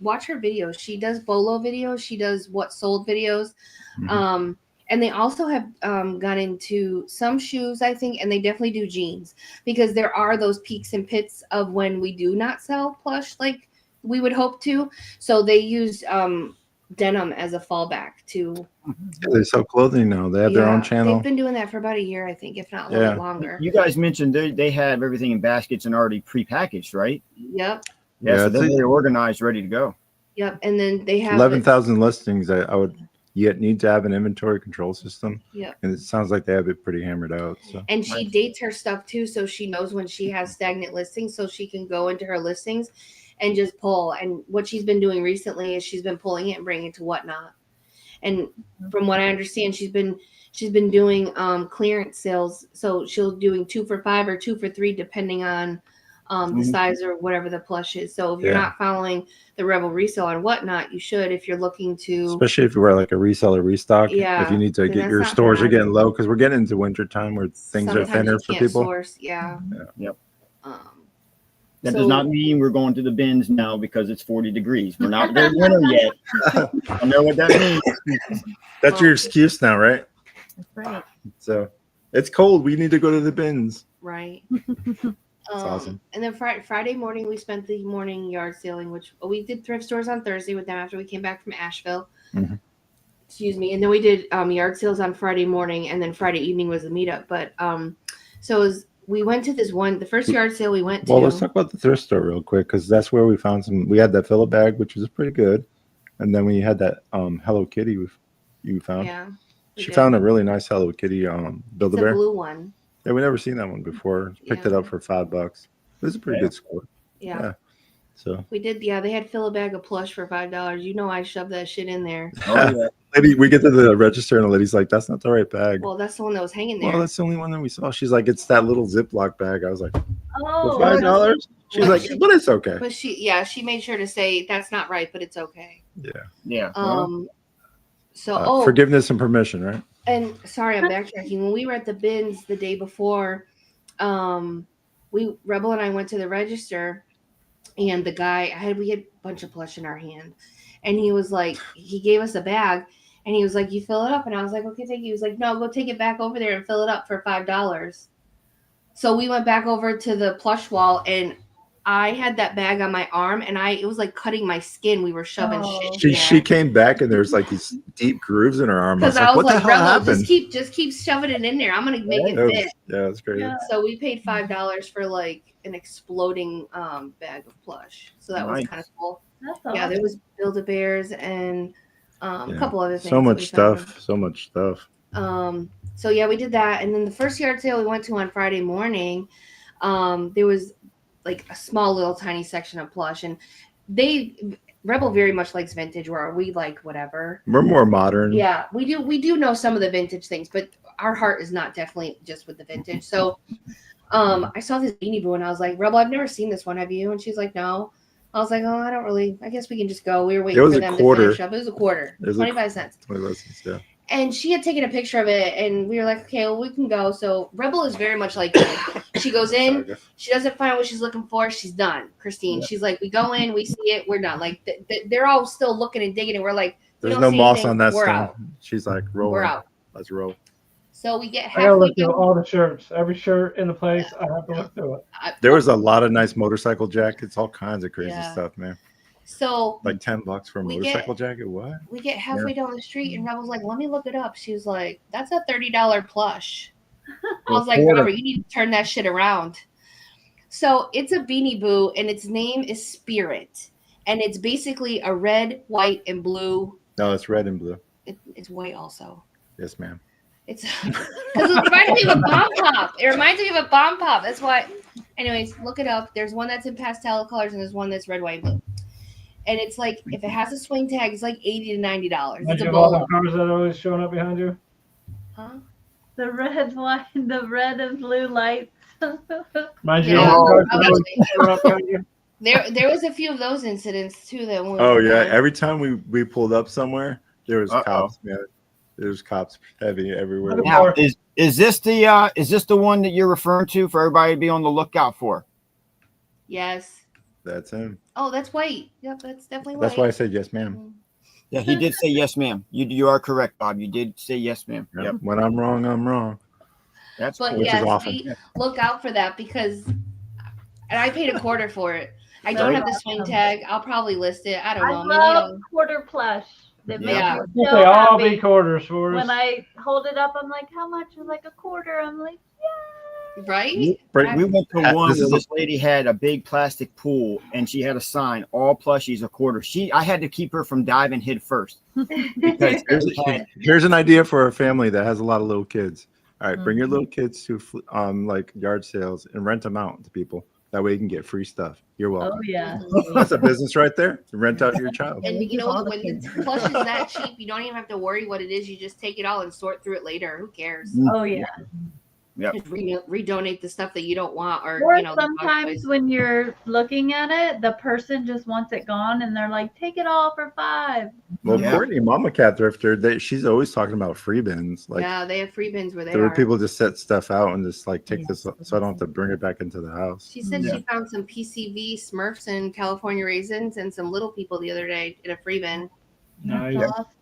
D: watch her videos. She does bolo videos. She does what sold videos.
A: Mhm.
D: And they also have gone into some shoes, I think, and they definitely do jeans, because there are those peaks and pits of when we do not sell plush like we would hope to. So they use denim as a fallback to.
A: yeah, they sell clothing now. They have their own channel.
D: They've been doing that for about a year, I think, if not a little
A: Yeah.
D: bit longer.
B: You guys mentioned they have everything in baskets and already prepackaged, right?
D: Yep.
B: Yeah, so
A: it's
B: they're very organized, ready to go.
D: Yep. And then they have
A: 11,000 listings. I would yet need to have an inventory control system.
D: Yep.
A: And it sounds like they have it pretty hammered out. So
D: And she dates her stuff too, so she knows when she has stagnant listings, so she can go into her listings and just pull. And what she's been doing recently is she's been pulling it and bringing it to Whatnot. And from what I understand, she's been doing clearance sales. So she'll doing 2 for $5 or 2 for $3, depending on the size or whatever the plush is. So if you're not following the Rebel Reseller and whatnot, you should, if you're looking to,
A: especially if you wear like a reseller restock.
D: Yeah,
A: if you need to
D: then
A: get
D: that's
A: your
D: not
A: stores are
D: bad.
A: getting low because we're getting into winter time where things
D: sometimes
A: are thinner
D: you
A: for
D: can't
A: people.
D: source. Yeah.
B: Yep. That
D: So-
B: does not mean we're going to the bins now because it's 40 degrees. We're not there winter yet. I know what that means.
A: That's your excuse now, right?
E: That's right.
A: So it's cold. We need to go to the bins.
D: Right.
A: That's awesome.
D: And then Friday morning, we spent the morning yard sailing, which we did thrift stores on Thursday with them after we came back from Asheville.
A: Mhm.
D: Excuse me. And then we did yard sales on Friday morning, and then Friday evening was the meetup. But we went to the first yard sale we went to.
A: Well, let's talk about the thrift store real quick because that's where we found some. We had that Phillip bag, which was pretty good, and then we had that Hello Kitty you found.
D: Yeah.
A: She found a really nice Hello Kitty
D: It's
A: Build-A-Bear.
D: a blue one.
A: Yeah, we never seen that one before. Picked it up for $5. It was a pretty good score.
D: Yeah.
A: So
D: We did. Yeah, they had fill a bag of plush for $5. You know, I shoved that shit in there.
B: Oh, yeah.
A: lady, we get to the register and the lady's like, "That's not the right bag."
D: Well, that's the one that was hanging there.
A: Well, that's the only one that we saw. She's like, "It's that little Ziploc bag." I was like,
F: Oh,
A: "For $5?" She's like, "But it's okay."
D: But she made sure to say that's not right, but it's okay.
B: Yeah.
A: Forgiveness and permission, right?
D: And sorry, I'm backtracking. When we were at the bins the day before, Rebel and I went to the register, and the guy we had a bunch of plush in our hand, and he was like, he gave us a bag, and he was like, "You fill it up," and I was like, "Okay, thank you." He was like, "No, go take it back over there and fill it up for $5." So we went back over to the plush wall, and I had that bag on my arm, and it was like cutting my skin. We were shoving shit. in
A: She
D: there.
A: came back and there's like these deep grooves in her arm. I was
D: Because
A: like, "What the hell
D: Rebel,
A: happened?"
D: just keep shoving it in there. I'm gonna make it fit.
A: That's crazy.
F: Yeah.
D: So we paid $5 for like an exploding bag of plush. So that was
B: Nice.
D: kind of cool.
F: that's
D: Yeah, there
F: awesome.
D: was Build-A-Bears and a
A: Yeah.
D: couple other things.
A: So
D: that
A: much
D: we found.
A: stuff. So much stuff.
D: So yeah, we did that, and then the first yard sale we went to on Friday morning, there was like a small little tiny section of plush, and Rebel very much likes vintage, where we like whatever.
A: We're more modern.
D: Yeah, we do know some of the vintage things, but our heart is not definitely just with the vintage. So I saw this Beanie Boo and I was like, "Rebel, I've never seen this one. Have you?" And she's like, "No." I was like, "Oh, I don't really. I guess we can just go." We were waiting
A: It was
D: for
A: a
D: them
A: quarter.
D: to finish up. It was a quarter,
A: It was
D: 25 cents.
A: 20 lessons, yeah.
D: And she had taken a picture of it, and we were like, "Okay, well, we can go." So Rebel is very much like me. She goes in, she doesn't find what she's looking for, she's done. Christine, she's like, we go in, we see it, we're done. Like they're all still looking and digging, and we're like, we
A: There's
D: don't
A: no
D: see
A: moss
D: anything,
A: on that
D: we're
A: stone.
D: out.
A: She's like, "Roll.
D: We're out.
A: Let's roll."
D: So we get
C: I gotta
D: halfway
C: look through
D: down.
C: all the shirts. Every shirt in the place, I have to look through it.
A: There was a lot of nice motorcycle jackets, all kinds of crazy
D: Yeah.
A: stuff, man.
D: So
A: Like $10 for a
D: We
A: motorcycle jacket. What?
D: we get halfway down the street, and Rebel's like, "Let me look it up." She was like, "That's a $30 plush." I was like, "Robert, you need to turn that shit around." So it's a Beanie Boo, and its name is Spirit, and it's basically a red, white, and blue.
A: No, it's red and blue.
D: It's white also.
A: Yes, ma'am.
D: It's because it reminds me of a bomb pop. It reminds me of a bomb pop. That's why. Anyways, look it up. There's one that's in pastel colors, and there's one that's red, white, and blue. And it's like, if it has a swing tag, it's like $80 to $90.
C: Did
D: It's
C: you
D: a
C: have all
D: bolo.
C: the cars that are always showing up behind you?
D: Huh?
F: The red and blue lights.
C: Mind you,
D: Yeah.
C: all the cars
D: Oh,
C: that always showing up behind you?
D: There was a few of those incidents too. That when we
A: Oh
D: were
A: yeah.
D: going.
A: Every time we pulled up somewhere, there was
B: Uh-oh.
A: cops, man. There's cops heavy everywhere.
C: Look
B: Now, is this the one that you're referring to for everybody to be on the lookout for?
D: Yes.
A: That's him.
D: Oh, that's white. Yep, that's definitely white.
A: That's why I said yes, ma'am.
B: Yeah, he did say yes, ma'am. You are correct, Bob. You did say yes, ma'am. Yep.
A: When I'm wrong, I'm wrong.
B: That's
D: But
B: cool.
A: Which is
D: yes,
A: awesome.
D: look out for that because, and I paid a quarter for it. I don't have the swing tag. I'll probably list it. I don't
F: I
D: know.
F: love quarter plush. That
B: Yeah.
F: makes me
C: They
F: so
C: all be
F: happy.
C: quarters for us.
F: When I hold it up, I'm like, how much? It's like a quarter. I'm like,
D: Right?
B: We went to one where this lady had a big plastic pool and she had a sign, all plushies a quarter. I had to keep her from diving head first. Because
A: Here's an idea for a family that has a lot of little kids. All right, bring your little kids to like yard sales and rent them out to people That way you can get free stuff. You're welcome.
F: Oh yeah.
A: That's a business right there. Rent out your child.
E: And
D: And
E: we
D: you
E: give
D: know
E: all
D: what?
E: the
D: When
E: kids.
D: the plush is that cheap, you don't even have to worry what it is. You just take it all and sort through it later. Who cares?
F: Oh yeah.
D: Just redonate the stuff that you don't want, or
F: Or
D: you know, the dog
F: sometimes
D: toys.
F: when you're looking at it, the person just wants it gone, and they're like, "Take it all for $5."
A: Well,
B: Yeah.
A: Courtney, Mama Cat Thrifter, she's always talking about free bins. Like
D: Yeah, they have free bins where they
A: there were
D: are.
A: people just set stuff out and just like take
E: Yes.
A: this, so I don't have to bring it back into the house.
D: She said
B: Yeah.
D: she found some PCV Smurfs and California raisins and some little people the other day in a free bin.
C: Nice.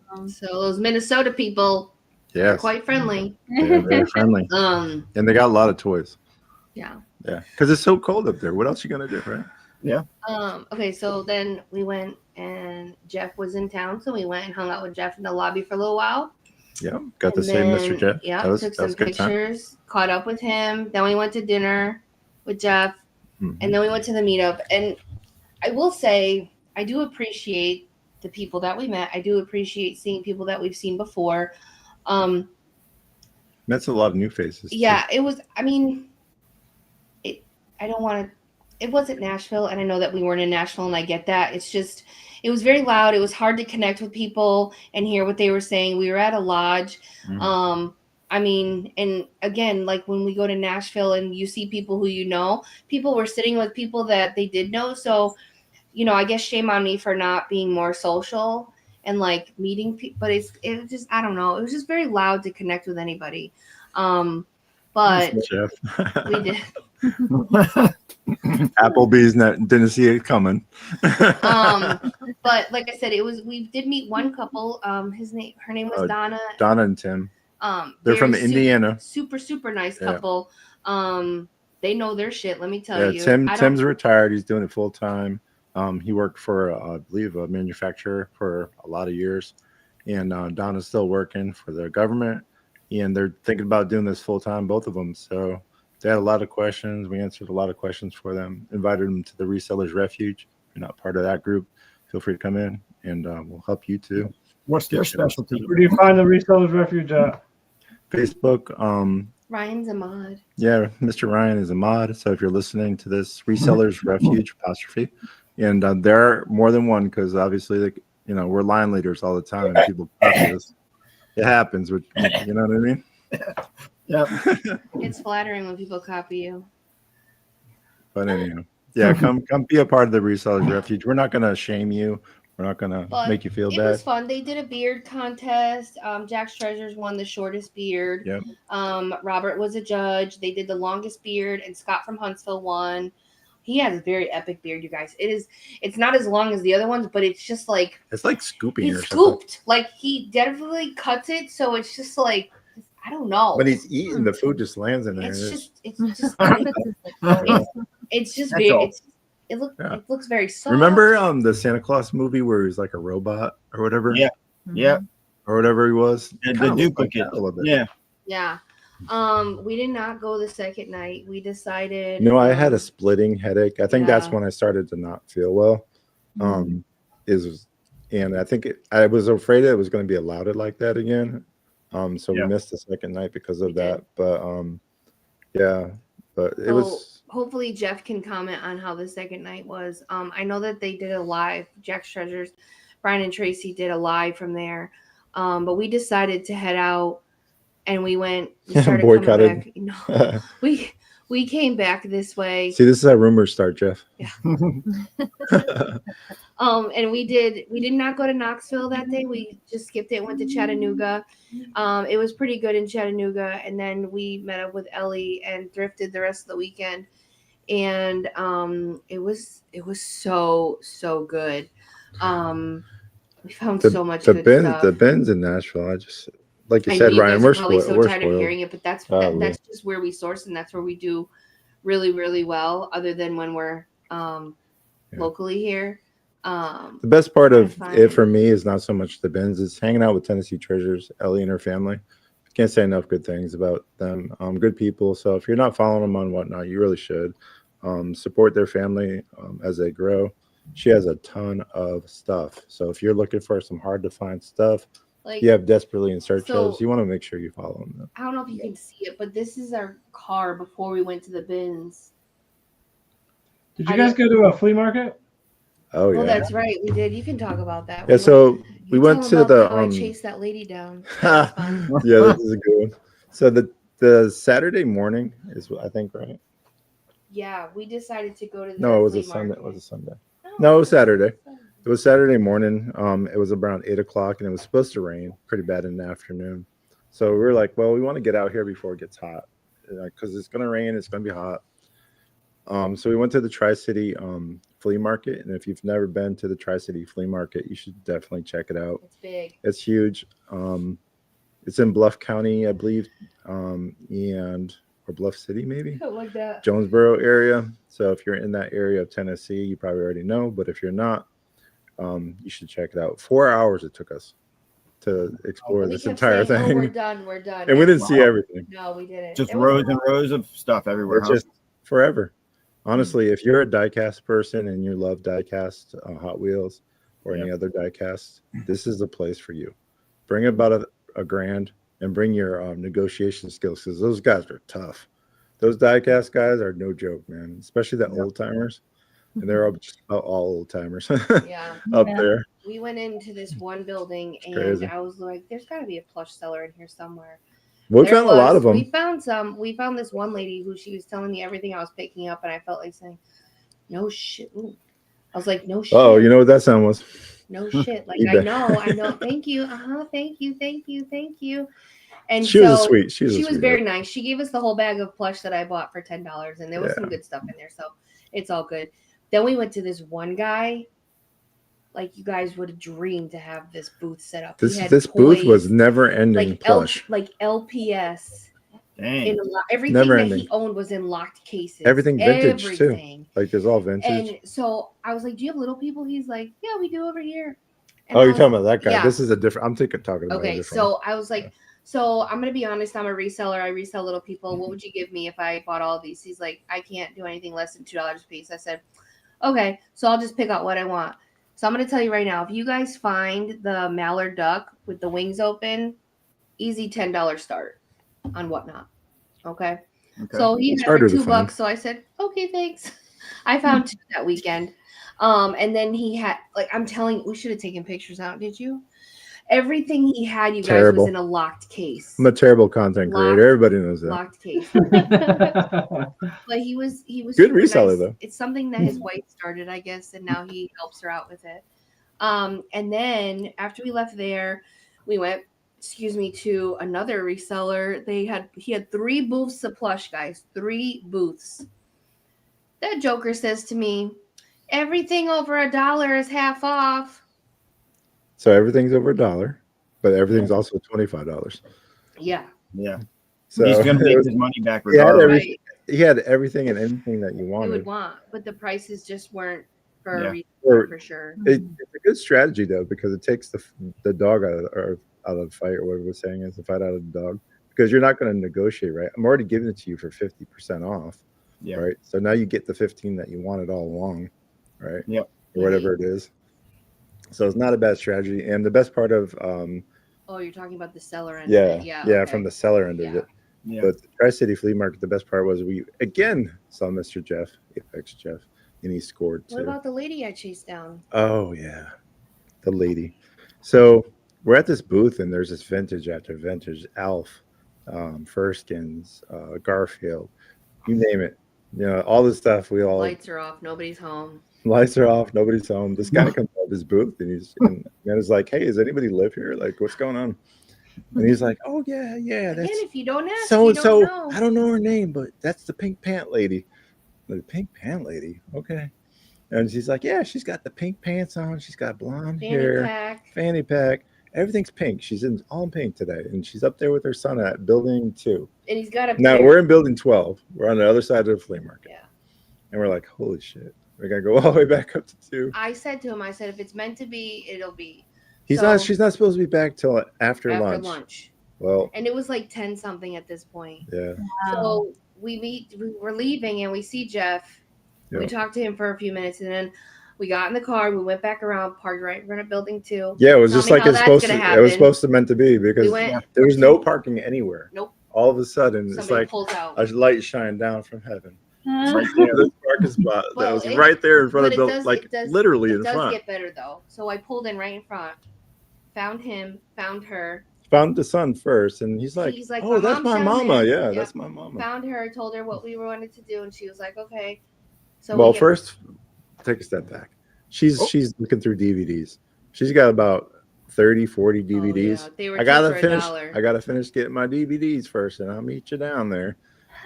F: Awesome.
D: So those Minnesota people are
A: Yes,
D: quite friendly.
A: they're very friendly, and they got a lot of toys.
D: Yeah.
A: Yeah, because it's so cold up there. What else you gonna do, right?
D: Okay, so then we went and Jeff was in town, so we went and hung out with Jeff in the lobby for a little while.
A: Yeah, got to
D: And
A: see
D: then,
A: Mr. Jeff.
D: Yeah,
A: that was
D: took
A: that was
D: some
A: a good time.
D: pictures, caught up with him. Then we went to dinner with Jeff,
A: Mhm.
D: and then we went to the meetup. And I will say, I do appreciate the people that we met. I do appreciate seeing people that we've seen before.
A: That's a lot of new faces. too.
D: Yeah, it was. I mean, I don't want to. It wasn't Nashville, and I know that we weren't in Nashville, and I get that. It's just, it was very loud. It was hard to connect with people and hear what they were saying. We were at a lodge.
A: Mhm.
D: I mean, and again, like when we go to Nashville and you see people who you know, people were sitting with people that they did know. So, you know, I guess shame on me for not being more social and like meeting people. But it was just, I don't know. It was just very loud to connect with anybody. But
A: Jeff.
D: we did.
A: Applebee's didn't see it coming.
D: But like I said, we did meet one couple. Her name was Donna.
A: Donna and Tim. They're
D: Very
A: from Indiana.
D: Super nice
A: Yeah.
D: couple. They know their shit. Let me tell
A: Yeah,
D: you.
A: Tim's retired. He's doing it full time. He worked for, I believe, a manufacturer for a lot of years, and Donna's still working for the government, and they're thinking about doing this full time, both of them. So they had a lot of questions. We answered a lot of questions for them. Invited them to the Resellers Refuge. If you're not part of that group, feel free to come in, and we'll help you too.
B: What's their specialty?
C: Where do you find the Resellers Refuge at?
A: Facebook.
D: Ryan's a mod.
A: Yeah, Mr. Ryan is a mod. So if you're listening to this, Resellers Refuge apostrophe, and there are more than one because obviously, we're line leaders all the time. And people copy us. It happens, which you know what I mean.
B: Yeah.
D: It's flattering when people copy you.
A: But anyhow, yeah, come be a part of the Resellers Refuge. We're not gonna shame you. We're not gonna
D: But
A: make you feel
D: It
A: bad.
D: was fun. They did a beard contest. Jack's Treasures won the shortest beard.
A: Yep.
D: Robert was a judge. They did the longest beard, and Scott from Huntsville won. He has a very epic beard, you guys. It's not as long as the other ones, but it's just like
A: It's like scooping
D: he's
A: or something.
D: scooped. Like he definitely cuts it, so it's just like I don't know.
A: When he's eating, the food just lands in there.
D: it's just
B: That's
D: very
B: all.
D: it looks very soft.
A: Remember the Santa Claus movie where he was like a robot or whatever?
B: Yeah. Yeah.
A: Or whatever he was.
B: The
A: Kinda looked like
B: duplicate.
A: that a little bit.
B: Yeah.
D: Yeah. We did not go the second night. We decided.
A: I had a splitting headache. I think that's
D: Yeah.
A: when I started to not feel well. And I think I was afraid it was going to be allowed like that again. So
B: Yeah.
A: we missed the second night because of
D: We
A: that.
D: did.
A: But yeah, but it was.
D: Hopefully Jeff can comment on how the second night was. I know that they did a live. Jack's Treasures, Brian and Tracy did a live from there. But we decided to head out, and we started
A: Boycotted.
D: coming back. No, we came back this way.
A: See, this is how rumors start, Jeff.
D: And we did not go to Knoxville that day. We just skipped it, went to Chattanooga. It was pretty good in Chattanooga, and then we met up with Ellie and thrifted the rest of the weekend. And it was so good. We found so much good stuff.
A: The bins in Nashville. I just like you
D: I
A: said,
D: know you
A: Ryan.
D: guys
A: We're
D: are probably
A: spoiled.
D: so tired of hearing it, but that's
A: Probably.
D: that's just where we source, and that's where we do really, really well. Other than when we're locally here.
A: The best part of
D: Fine.
A: it for me is not so much the bins; it's hanging out with Tennessee Treasures, Ellie and her family. Can't say enough good things about them. Good people. So if you're not following them on whatnot, you really should support their family as they grow. She has a ton of stuff. So if you're looking for some hard to find stuff,
D: Like,
A: you have desperately in search
D: So-
A: of, you want to make sure you follow them.
D: I don't know if you can see it, but this is our car before we went to the bins.
C: Did you guys go to a flea market?
A: Oh
D: Oh,
A: yeah.
D: that's right. We did. You can talk about that.
A: Yeah. So we
D: You
A: went
D: tell
A: to
D: them
A: the
D: about how I chased that lady down.
A: yeah,
D: That's fun.
A: this is a good one. So the Saturday morning is I think right.
D: Yeah, we decided to go to the
A: No, it was a
D: flea
A: Sunday.
D: market.
A: It was a Sunday. No, it was Saturday. It was Saturday morning. It was around 8 o'clock, and it was supposed to rain pretty bad in the afternoon. So we were like, well, we want to get out here before it gets hot, because it's gonna rain. It's gonna be hot. So we went to the Tri-City flea market, and if you've never been to the Tri-City flea market, you should definitely check it out.
D: It's big.
A: It's huge. It's in Bluff County, I believe, or Bluff City, maybe.
D: Like that.
A: Jonesboro area. So if you're in that area of Tennessee, you probably already know. But if you're not, you should check it out. 4 hours it took us to explore
D: We
A: this
D: kept
A: entire
D: saying,
A: thing,
D: "Oh, we're done. We're done."
A: and we didn't see everything.
D: No, we didn't.
B: Just
D: It was
B: rows
D: a
B: and
D: lot.
B: rows of stuff everywhere.
A: It's just forever. Honestly, if you're a diecast person and you love diecast, Hot Wheels, or any other diecast, this is the place for you. Bring about a grand and bring your negotiation skills, because those guys are tough. Those diecast guys are no joke, man. Especially the old timers, and they're just about all old timers
D: Yeah.
A: up
F: Yeah.
A: there.
D: We went into this one building, and
A: crazy.
D: I was like, "There's got to be a plush seller in here somewhere."
A: We
D: There
A: found a lot of
D: was. We
A: them.
D: found some. We found this one lady who she was telling me everything I was picking up, and I felt like saying, "No shit." Ooh. I was like, "No shit."
A: Oh, you know what that sound was?
D: No shit. Like
A: eBay.
D: I know. Thank you. Thank you. And
A: She was a sweet. She was,
D: she
A: a
D: was
A: sweetheart.
D: very nice. She gave us the whole bag of plush that I bought for $10, and there was some
A: Yeah.
D: good stuff in there, so it's all good. Then we went to this one guy. Like, you guys would have dreamed to have this booth set up. He
A: This
D: had
A: booth was
D: toys,
A: never ending
D: like
A: plush.
D: like LPS.
B: Dang.
D: Everything
A: Never
D: that
A: ending.
D: he owned was in locked cases.
A: Everything vintage, too.
D: Everything.
A: Like there's all vintage.
D: And so I was like, "Do you have little people?" He's like, "Yeah, we do over here." And
A: Oh,
D: I
A: you're
D: was
A: talking about that guy.
D: yeah.
A: This is a different. I'm talking about a
D: Okay,
A: different one.
D: so I was like, "So I'm gonna be honest. I'm a reseller. I resell little people. What would you give me if I bought all of these?" He's like, "I can't do anything less than $2 a piece." I said, "Okay, so I'll just pick out what I want." So I'm gonna tell you right now, if you guys find the mallard duck with the wings open, easy $10 start on Whatnot. Okay.
B: Okay.
D: So he had
A: Starters
D: for
A: are fun.
D: $2. So I said, "Okay, thanks." I found two that weekend. And then he had, like, I'm telling you, we should have taken pictures out. Did you? Everything he had, you guys,
A: Terrible.
D: was in a locked case.
A: I'm a terrible content creator.
D: Locked-
A: Everybody knows that.
D: Locked case. But he was
A: Good
D: super
A: reseller,
D: nice.
A: though.
D: It's something that his wife started, I guess, and now he helps her out with it. And then after we left there, we went, to another reseller. He had 3 booths of plush, guys. 3 booths. That joker says to me, "Everything over $1 is half off."
A: So everything's over $1, but everything's also $25.
D: Yeah.
B: Yeah.
A: So
B: He's gonna make
A: it was-
B: his money back
A: he had
B: regardless.
D: Right.
A: he had everything and anything that you
D: We
A: wanted.
D: would want, but the prices just weren't for a
B: Yeah.
D: reseller for sure.
A: It's a good strategy though, because it takes the dog out of the fight, or whatever we're saying is the fight out of the dog, because you're not going to negotiate, right? I'm already giving it to you for 50% off,
B: Yeah.
A: right? So now you get the 15 that you wanted all along, right?
B: Yep.
A: Or whatever it is. So it's not a bad strategy. And the best part of
D: Oh, you're talking about the seller end
A: yeah,
D: of it. Yeah.
A: yeah,
D: okay.
A: from the seller end of
D: Yeah.
A: it.
B: Yeah.
A: But the Tri-City Flea Market, the best part was we again saw Mr. Jeff, Apex Jeff, and he scored too.
D: What about the lady I chased down?
A: Oh yeah, the lady. So we're at this booth, and there's this vintage after vintage, Alf, Furskins, Garfield, you name it. You know, all this stuff. We all
D: Lights are off. Nobody's home.
A: lights are off. Nobody's home. This guy comes out of his booth, and he's like, "Hey, does anybody live here? Like, what's going on?" And he's like, "Oh yeah,
D: Again,
A: that's
D: if you don't ask,
A: so
D: you
A: and
D: don't
A: so.
D: know.
A: I don't know her name, but that's the pink pant lady." The pink pant lady, okay. And she's like, "Yeah, she's got the pink pants on. She's got blonde
D: Fanny
A: hair,
D: pack.
A: fanny pack. Everything's pink. She's in all pink today, and she's up there with her son at building 2.
D: And he's got a
A: Now
D: beard.
A: we're in building 12. We're on the other side of the flea market,
D: Yeah.
A: and we're like, "Holy shit, we're gonna go all the way back up to 2."
D: I said to him, I said, if it's meant to be, it'll be.
A: He's
D: So-
A: not. She's not supposed to be back till after lunch. Well,
D: And it was like 10 something at this point.
A: yeah.
D: So we were leaving and we see Jeff. We
A: Yeah.
D: talked to him for a few minutes, and then we got in the car. We went back around, parked right in front of building 2.
A: Yeah, it was
D: Tell
A: just
D: me
A: like
D: how
A: it's
D: that's
A: supposed to.
D: gonna
A: It was
D: happen.
A: supposed to meant to be, because
D: We went.
A: there was no parking anywhere.
D: Nope.
A: All of a sudden, it's
D: Somebody
A: like
D: pulls out.
A: a light shined down from heaven.
B: Right there.
A: The parking spot that
D: Well,
A: was
D: it-
A: right there in front
D: but
A: of
D: it
A: the
D: does-
A: like
D: it does-
A: literally
D: It
A: in
D: does
A: front.
D: get better though. So I pulled in right in front, found him, found her,
A: Found the son first, and he's like,
D: "Oh,
A: that's
D: mom's
A: my
D: down
A: mama.
D: there."
A: Yeah,
D: Yep.
A: that's my mama.
D: Found her, told her what we wanted to do, and she was like, "Okay." So
A: Well,
D: we get-
A: first, take a step back. She's looking through DVDs. She's got about 30, 40 DVDs.
D: Oh, yeah. They were
A: I gotta
D: for
A: finish.
D: $1.
A: I gotta finish getting my DVDs first, and I'll meet you down there.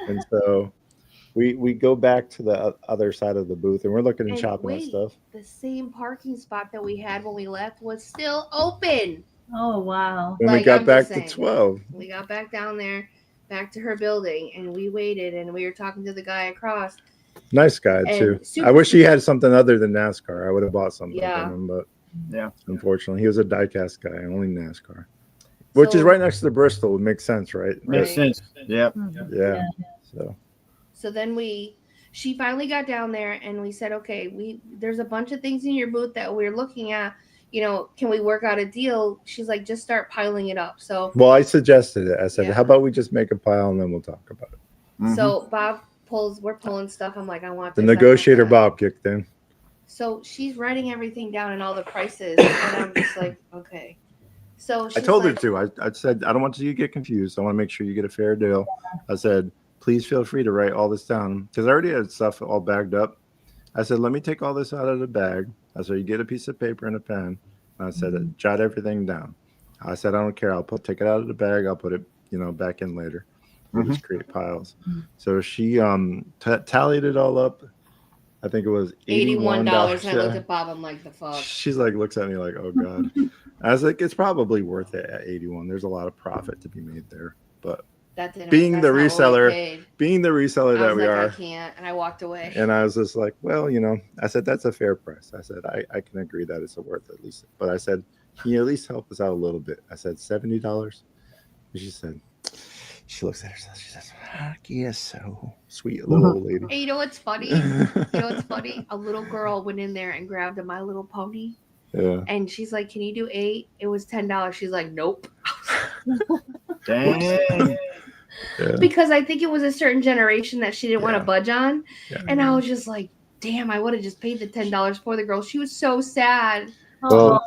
A: And so we go back to the other side of the booth, and we're looking and
D: And
A: shopping at
D: wait,
A: stuff.
D: the same parking spot that we had when we left was still open.
F: Oh wow.
A: When we
D: Like,
A: got
D: I'm
A: back
D: just
A: to
D: saying.
A: 12,
D: We got back down there, back to her building, and we waited, and we were talking to the guy across.
A: nice guy
D: And
A: too.
D: super
A: I wish he
D: sweet.
A: had something other than NASCAR. I would have bought something
D: Yeah.
A: from him, but
B: Yeah.
A: unfortunately, he was a diecast guy, only NASCAR, which is
D: So-
A: right next to Bristol. It makes sense, right?
B: Makes
D: Right.
B: sense. Yep.
A: Yeah. So
D: So then she finally got down there, and we said, okay, there's a bunch of things in your booth that we're looking at. You know, can we work out a deal? She's like, just start piling it up. So
A: well, I suggested it. I said,
D: Yeah.
A: how about we just make a pile and then we'll talk about it.
B: Mhm.
D: so Bob we're pulling stuff. I'm like, I want
A: The
D: this, I want
A: negotiator
D: that.
A: Bob kicked in.
D: So she's writing everything down and all the prices, and I'm just like, okay. So
A: I
D: she's
A: told her
D: like,
A: to. I said, I don't want you to get confused. I want to make sure you get a fair deal. I said, please feel free to write all this down because I already had stuff all bagged up. I said, let me take all this out of the bag. I said, you get a piece of paper and a pen. And I said, jot everything down. I said, I don't care. I'll take it out of the bag. I'll put it, back in later. We'll just create piles. So she tallied it all up. I think it was
D: $81.
A: $81.
D: And I looked at Bob. I'm like, the fuck.
A: She's like, looks at me like, oh God. I was like, it's probably worth it at 81. There's a lot of profit to be made there. But
D: That didn't.
A: being
D: that's
A: the
D: not what we
A: reseller,
D: paid.
A: being the reseller
D: I
A: that
D: was
A: we
D: like,
A: are,
D: I can't, and I walked away.
A: and I was just like, well, I said that's a fair price. I said I can agree that it's worth at least. But I said, can you at least help us out a little bit? I said $70. And she said, she looks at herself. She says, I guess so. Sweet little old lady.
D: Hey, you know what's funny? You know what's funny? A little girl went in there and grabbed a My Little Pony,
A: Yeah.
D: and she's like, "Can you do 8?" It was $10. She's like, "Nope,"
B: Dang.
A: Yeah.
D: because I think it was a certain generation that she didn't want
A: Yeah.
D: to budge on,
A: Yeah.
D: and I was just like, "Damn, I would have just paid the $10 for the girl." She was so sad.
A: Well,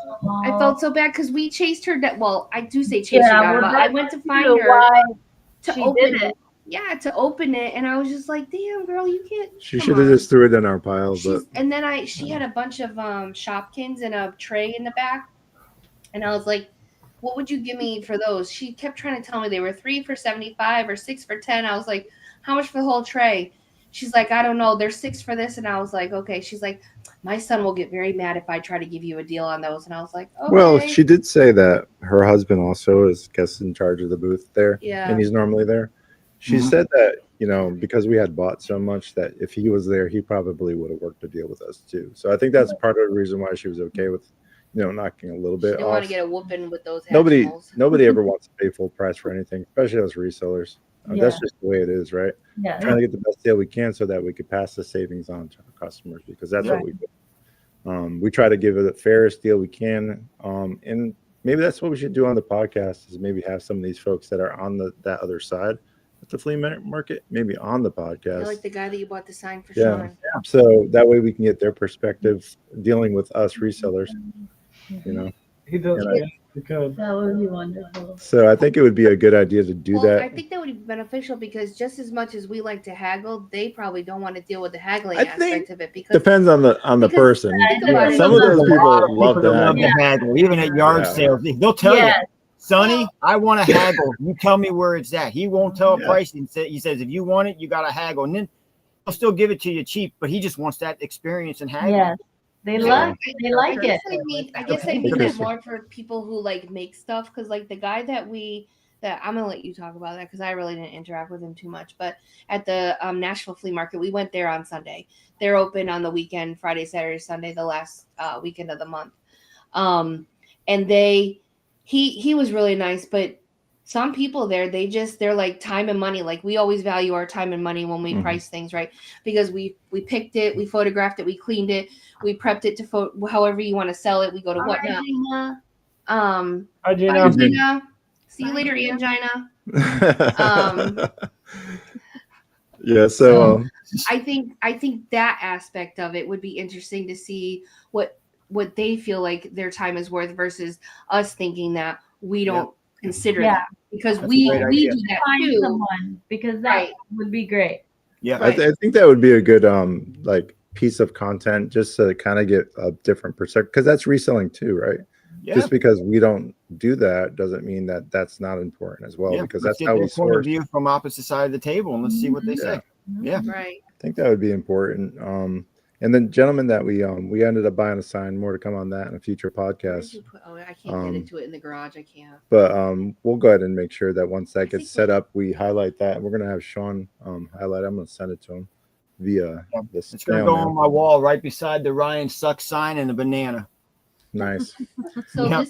D: I felt so bad because we chased her down. Well, I do say chase her
F: Yeah,
D: down,
F: well,
D: but I
F: that's
D: went to
F: you
D: find
F: know
D: her
F: why
D: to
F: she
D: open
F: did
D: it.
F: it.
D: Yeah, to open it, and I was just like, "Damn, girl, you can't."
A: she
D: come
A: should have
D: on."
A: just threw it in our pile, but
D: She's, and then she had a bunch of Shopkins and a tray in the back, and I was like, "What would you give me for those?" She kept trying to tell me they were 3 for $75 or 6 for $10. I was like, "How much for the whole tray?" She's like, "I don't know. There's 6 for this," and I was like, "Okay." She's like, "My son will get very mad if I try to give you a deal on those," and I was like, "Okay."
A: well, she did say that her husband also is guest in charge of the booth there,
D: Yeah.
A: and he's normally there. She
B: Mhm.
A: said that because we had bought so much that if he was there, he probably would have worked a deal with us too. So I think that's part of the reason why she was okay with knocking a little
D: She
A: bit
D: didn't
A: off.
D: want to get a whooping with those
A: Nobody
D: Hatchimals.
A: ever wants to pay full price for anything, especially as resellers. That's just the way it is, right?
F: Yeah.
A: Trying to get the best deal we can so that we could pass the savings on to our customers because that's what we do. We try to give it the fairest deal we can, and maybe that's what we should do on the podcast is maybe have some of these folks that are on that other side at the flea market, maybe on the podcast.
D: Like the guy that you bought the sign for
A: Yeah.
D: Sean.
A: So that way we can get their perspective dealing with us resellers.
C: He does.
A: And
C: Yeah, because
F: That would be wonderful.
A: So I think it would be a good idea to do
D: Well,
A: that.
D: I think that would be beneficial because just as much as we like to haggle, they probably don't want to deal with the haggling
A: I
D: aspect
A: think
D: of it because
A: Depends on the
D: because-
A: person.
D: think about it.
A: Some of those people love
B: People
A: to
B: that love
A: haggle.
B: to haggle, even at yard
A: Yeah.
B: sales. They'll tell you,
F: Yes.
B: Sonny, I want to haggle. You tell me where it's at. He won't tell a
A: Yeah.
B: price. He says, if you want it, you got to haggle. And then he'll still give it to you cheap, but he just wants that experience and haggling.
F: Yes. They
A: Yeah.
F: like it.
D: I guess I mean
A: Okay.
D: that more for people who like make stuff because like the guy that I'm gonna let you talk about that because I really didn't interact with him too much. But at the Nashville Flea Market, we went there on Sunday. They're open on the weekend, Friday, Saturday, Sunday, the last weekend of the month. And he was really nice, but some people there, they're like time and money. Like we always value our time and money when we
A: Mhm.
D: price things, right? Because we picked it, we photographed it, we cleaned it, we prepped it to however you want to sell it. We go to whatnot. Bye,
C: Gina,
D: Gina. See you later, Angina.
A: Yeah. So
D: I think that aspect of it would be interesting to see what they feel like their time is worth versus us thinking that we don't consider
F: Yeah.
D: that, because
B: That's a great
D: we
B: idea.
D: do that
F: Find
D: too.
F: someone because that
D: Right.
F: would be great.
B: Yeah.
D: Right.
A: I think that would be a good like piece of content just to kind of get a different perspective, because that's reselling too, right?
B: Yeah.
A: Just because we don't do that doesn't mean that that's not important as well,
B: Yeah.
A: because
B: Let's
A: that's
B: get
A: how
B: their
A: we
B: point of
A: source.
B: view from opposite side of the table, and let's see what they say. Yeah.
D: Right.
A: I think that would be important. And then gentlemen that we ended up buying a sign. More to come on that in a future
D: Where did
A: podcast.
D: you put- I can't get into it in the garage. I can't.
A: But we'll go ahead and make sure that once that
D: I
A: gets
D: think
A: set up, we highlight that. We're gonna have Sean highlight. I'm gonna send it to him via the
B: It's gonna
A: snail
B: go
A: mail.
B: on my wall right beside the Ryan Sucks sign and the banana.
A: Nice.
D: So
B: Yeah.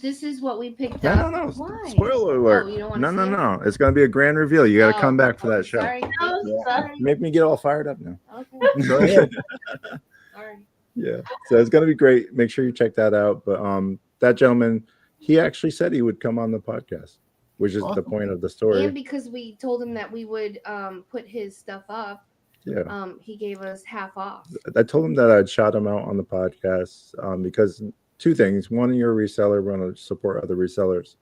D: this is what we picked
A: No,
D: up.
A: no, no.
D: Why?
A: Spoiler alert.
D: Oh, you don't want
A: No,
D: to
A: no,
D: see it?
A: no. It's gonna be a grand reveal. You gotta come back for that
D: okay,
A: show.
D: Sorry.
F: No,
B: Yeah.
F: sorry.
A: You make me get all fired up now.
D: Okay.
B: Go ahead.
D: All right.
A: Yeah. So it's gonna be great. Make sure you check that out. But that gentleman, he actually said he would come on the podcast, which is the
B: Awesome.
A: point of the story.
D: And because we told him that we would put his stuff up,
A: Yeah.
D: he gave us half off.
A: I told him that I'd shout him out on the podcast because two things. One, you're a reseller. We want to support other resellers.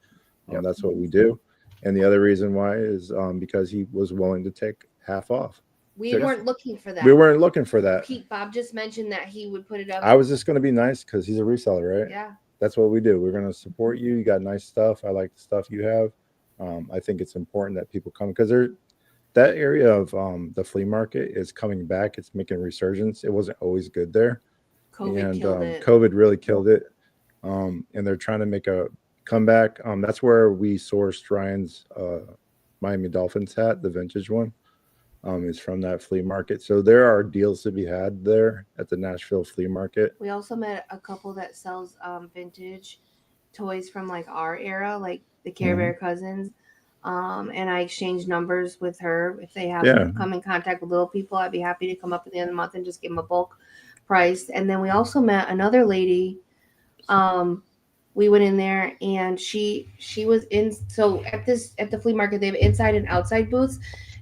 A: That's what we do. And the other reason why is because he was willing to take half off.
D: We
A: So-
D: weren't looking for that.
A: We weren't looking for that.
D: Bob just mentioned that he would put it up.
A: I was just going to be nice because he's a reseller, right?
D: Yeah.
A: That's what we do. We're going to support you. You got nice stuff. I like the stuff you have. I think it's important that people come because that area of the flea market is coming back. It's making a resurgence. It wasn't always good there.
D: COVID killed it.
A: COVID really killed it. And they're trying to make a comeback. That's where we sourced Ryan's Miami Dolphins hat, the vintage one. Is from that flea market. So there are deals to be had there at the Nashville flea market.
D: We also met a couple that sells vintage toys from like our era, like the Care Bear cousins. And I exchanged numbers with her. If they have come in contact with little people, I'd be happy to come up at the end of the month and just give them a bulk price. And then we also met another lady. We went in there and she was in. So at the flea market, they have inside and outside booths,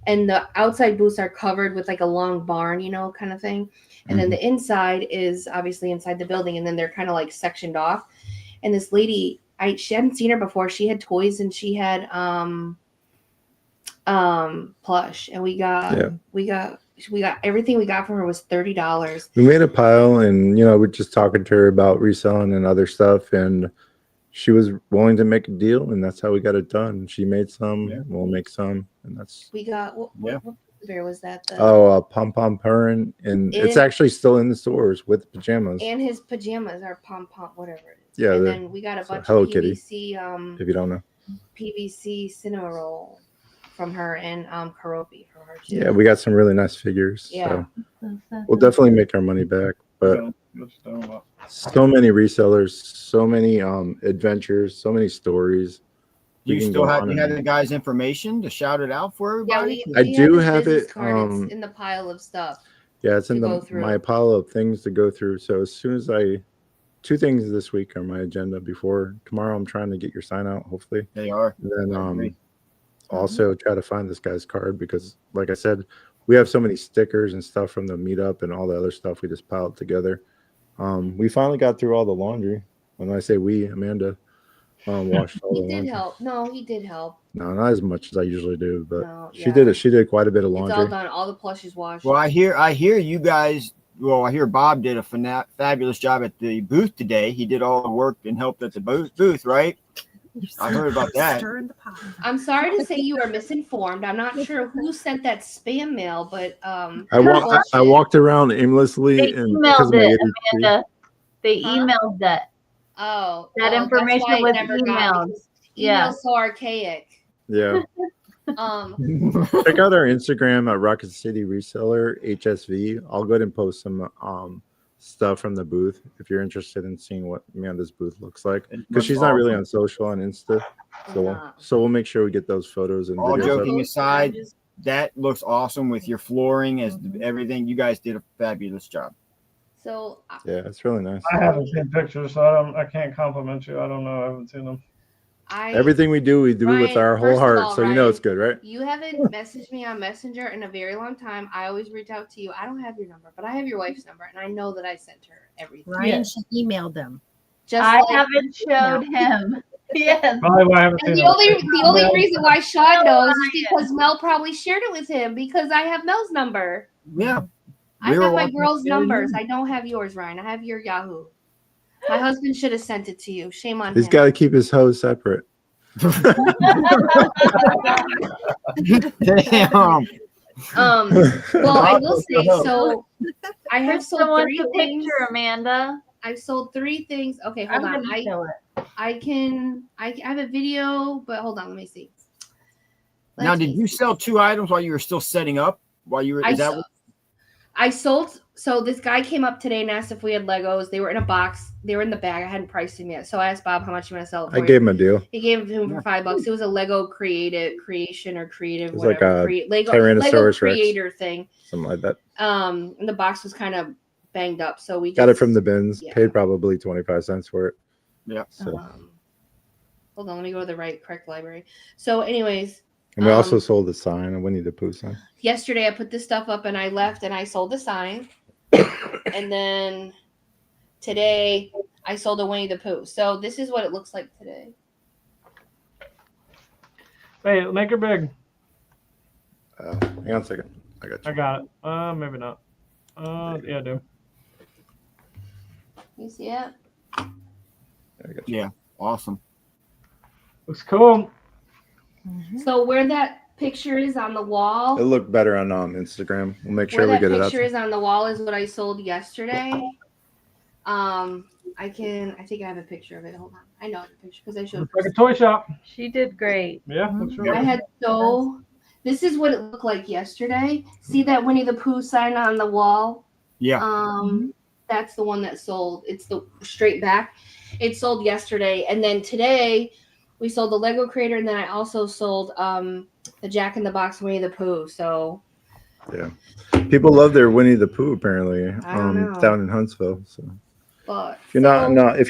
D: and the outside booths are covered with like a long barn, kind of thing. And then the inside is obviously inside the building, and then they're kind of like sectioned off. And this lady, she hadn't seen her before. She had toys and she had plush, and we got everything we got from her was $30.
A: We made a pile, and we're just talking to her about reselling and other stuff, and she was willing to make a deal, and that's how we got it done. She made some, we'll make some, and that's.
D: We got what bear was that?
A: Pom Pom Purrin, and it's actually still in the stores with pajamas.
D: And his pajamas are pom whatever it is.
A: Yeah,
D: and then we got a bunch
A: Hello
D: of
A: Kitty,
D: PVC.
A: if you don't know.
D: PVC cinema roll from her, and Karopi from her too.
A: Yeah, we got some really nice figures.
D: Yeah.
A: So we'll definitely make our money back. But so many resellers, so many adventures, so many stories.
B: Do you still have the guy's information to shout it out for everybody?
D: Yeah,
A: I do have
D: business
A: it.
D: card. It's in the pile of stuff.
A: Yeah, it's in
D: go through.
A: my pile of things to go through. So as soon as two things this week are my agenda. Before tomorrow, I'm trying to get your sign out. Hopefully
B: They are.
A: And then also try to find this guy's card, because like I said, we have so many stickers and stuff from the meetup and all the other stuff we just piled together. We finally got through all the laundry. When I say we, Amanda washed all the laundry.
D: He did help. No, he did help.
A: No, not as much as I usually do, but
D: No,
A: she did it. She did quite a bit of
D: It's all
A: laundry.
D: done. All the plushes washed.
B: Well, I hear you guys. Well, I hear Bob did a fabulous job at the booth today. He did all the work and helped at the booth, right? I heard about that.
E: Stirring the pot.
D: I'm sorry to say you are misinformed. I'm not sure who sent that spam mail, but
A: I walked around aimlessly
F: They
A: and
F: emailed it,
A: ADHD.
F: Amanda. They
D: Huh?
F: emailed that.
D: that
F: That information was emailed. Yeah.
D: Email's so archaic.
A: Yeah. Check out our Instagram at Rocket City Reseller HSV. I'll go ahead and post some stuff from the booth if you're interested in seeing what Amanda's booth looks like, because she's not really on social on Insta. So we'll make sure we get those photos and
B: All
A: videos.
B: joking aside, that looks awesome with your flooring as everything. You guys did a fabulous job.
D: So
A: Yeah, it's really nice.
C: I haven't seen pictures, so I can't compliment you. I don't know. I haven't seen them.
A: Everything we do with
D: Ryan,
A: our whole
D: first of
A: heart.
D: all,
A: So you know
D: Ryan,
A: it's good, right?
D: You haven't messaged me on Messenger in a very long time. I always reach out to you. I don't have your number, but I have your wife's number, and I know that I sent her everything.
E: Ryan, she emailed them.
D: Just
F: I
D: like,
F: haven't showed him. Yes.
C: Probably why I haven't
D: and
C: seen
D: the only reason why Sean knows is
F: Ryan.
D: because Mel probably shared it with him because I have Mel's number.
B: Yeah.
D: I
B: We were
D: have my
B: watching
D: girls'
B: it the other
D: numbers.
B: night.
D: I don't have yours, Ryan. I have your Yahoo. My husband should have sent it to you. Shame on
A: He's
D: him.
A: got to keep his hose separate.
B: Damn.
D: Well, I will say so. I have
F: Krista
D: sold
F: wants
D: 3
F: a
D: things.
F: picture, Amanda.
D: I've sold 3 things. Okay,
F: I'm
D: hold on.
F: gonna show it.
D: I have a video, but hold on, let me see.
B: Now, did you sell 2 items while you were still setting up? While you were
D: I sold. So this guy came up today and asked if we had Legos. They were in a box. They were in the bag. I hadn't priced them yet. So I asked Bob how much you want to sell it for.
A: I gave him a deal.
D: He gave it to him for $5. It was a Lego creation or creative,
A: It was
D: whatever.
A: like a
D: Lego
A: Tyrannosaurus Rex.
D: creator thing.
A: Something like that.
D: And the box was kind of banged up, so we just
A: Got it from the bins.
D: yeah.
A: Paid probably 25 cents for it.
B: Yeah.
A: So,
D: hold on, let me go to the correct library. So, anyways,
A: and we also sold the sign, a Winnie the Pooh sign.
D: yesterday I put this stuff up and I left and I sold the sign. And then today I sold a Winnie the Pooh. So this is what it looks like today.
C: Hey, make her big.
A: Hang on a second. I got you.
C: I got it. Maybe not. Yeah, I do.
D: You see it?
A: I got you.
B: Yeah. Awesome.
C: Looks cool.
D: So where that picture is on the wall,
A: It'll look better on Instagram. We'll make sure
D: where
A: we
D: that
A: get it up.
D: picture is on the wall is what I sold yesterday. I think I have a picture of it. Hold on. I know the picture because I showed.
C: Looks like a toy shop.
F: She did great.
C: Yeah, looks really
D: I had this is what it looked like yesterday. See that Winnie the Pooh sign on the wall?
B: Yeah.
D: That's the one that sold. It's the straight back. It sold yesterday. And then today we sold the Lego Creator, and then I also sold the Jack in the Box Winnie the Pooh. So
A: Yeah. People love their Winnie the Pooh apparently
D: I don't know.
A: down in Huntsville. So
D: but
A: if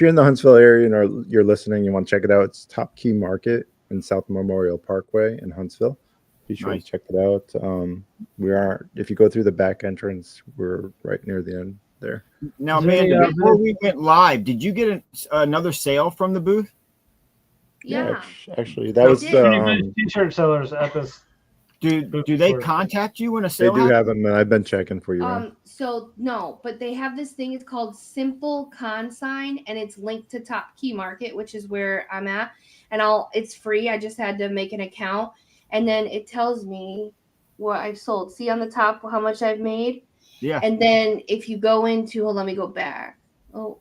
A: you're in the Huntsville area and you're listening, you want to check it out, it's Top Key Market in South Memorial Parkway in Huntsville. Be sure to check it out. If you go through the back entrance, we're right near the end there.
B: Now, Amanda, before we went live, did you get another sale from the booth?
D: yeah.
A: Actually, that was the
C: t-shirt sellers at this.
B: Do they contact you when a
A: they
B: sale
A: do
B: happens?
A: have them, and I've been checking for you. Ryan.
D: So no, but they have this thing. It's called Simple Consign, and it's linked to Top Key Market, which is where I'm at. And it's free. I just had to make an account, and then it tells me what I've sold. See on the top how much I've made.
B: Yeah.
D: And then if you go into, let me go back.
A: It'll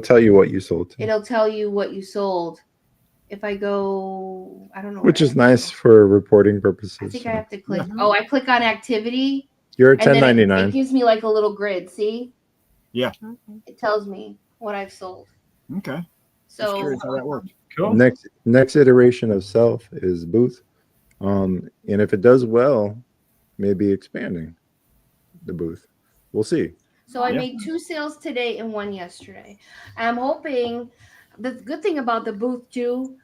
A: tell you what you sold.
D: It'll tell you what you sold. If I go, I don't know.
A: Which is nice for reporting purposes.
D: I think I have to click. Oh, I click on activity.
A: You're at
D: and then
A: 10.99.
D: It gives me like a little grid. See?
B: Yeah.
D: It tells me what I've sold.
B: Okay.
D: So
B: Just curious how that works.
C: Cool.
A: Next iteration of self is booth. And if it does well, maybe expanding the booth. We'll see.
D: So I made 2 sales today and 1 yesterday. I'm hoping the good thing about the booth too.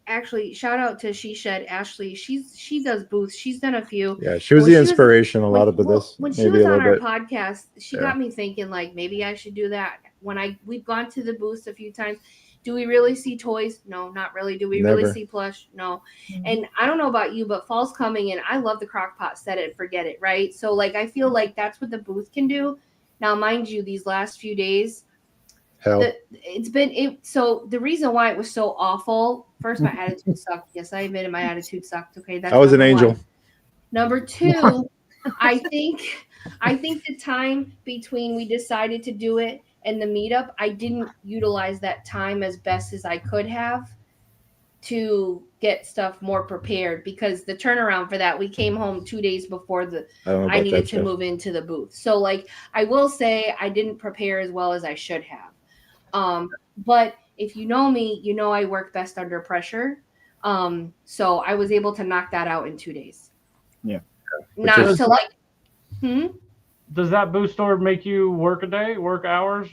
D: Actually, shout out to She Shed Ashley. She does booths. She's done a few.
A: Yeah, she was the inspiration a lot of this.
D: When she
A: maybe
D: was
A: a
D: on
A: little
D: our
A: bit.
D: podcast, she got me thinking like maybe I should do that. We've gone to the booths a few times. Do we really see toys? No, not really. Do we really see plush? No. And I don't know about you, but fall's coming and I love the crock pot, set it and forget it, right? So like I feel like that's what the booth can do. Now, mind you, these last few days,
A: Hell.
D: So the reason why it was so awful, first, my attitude sucked. Yes, I admitted my attitude sucked. Okay, that's
A: I was an angel.
D: Number 2, I think the time between we decided to do it and the meetup, I didn't utilize that time as best as I could have to get stuff more prepared, because the turnaround for that, we came home 2 days before I needed to move into the booth. So like I will say I didn't prepare as well as I should have. But if you know me, you know I work best under pressure. So I was able to knock that out in 2 days.
B: Yeah.
C: Does
D: Does
C: that booth store make you work a day, work hours,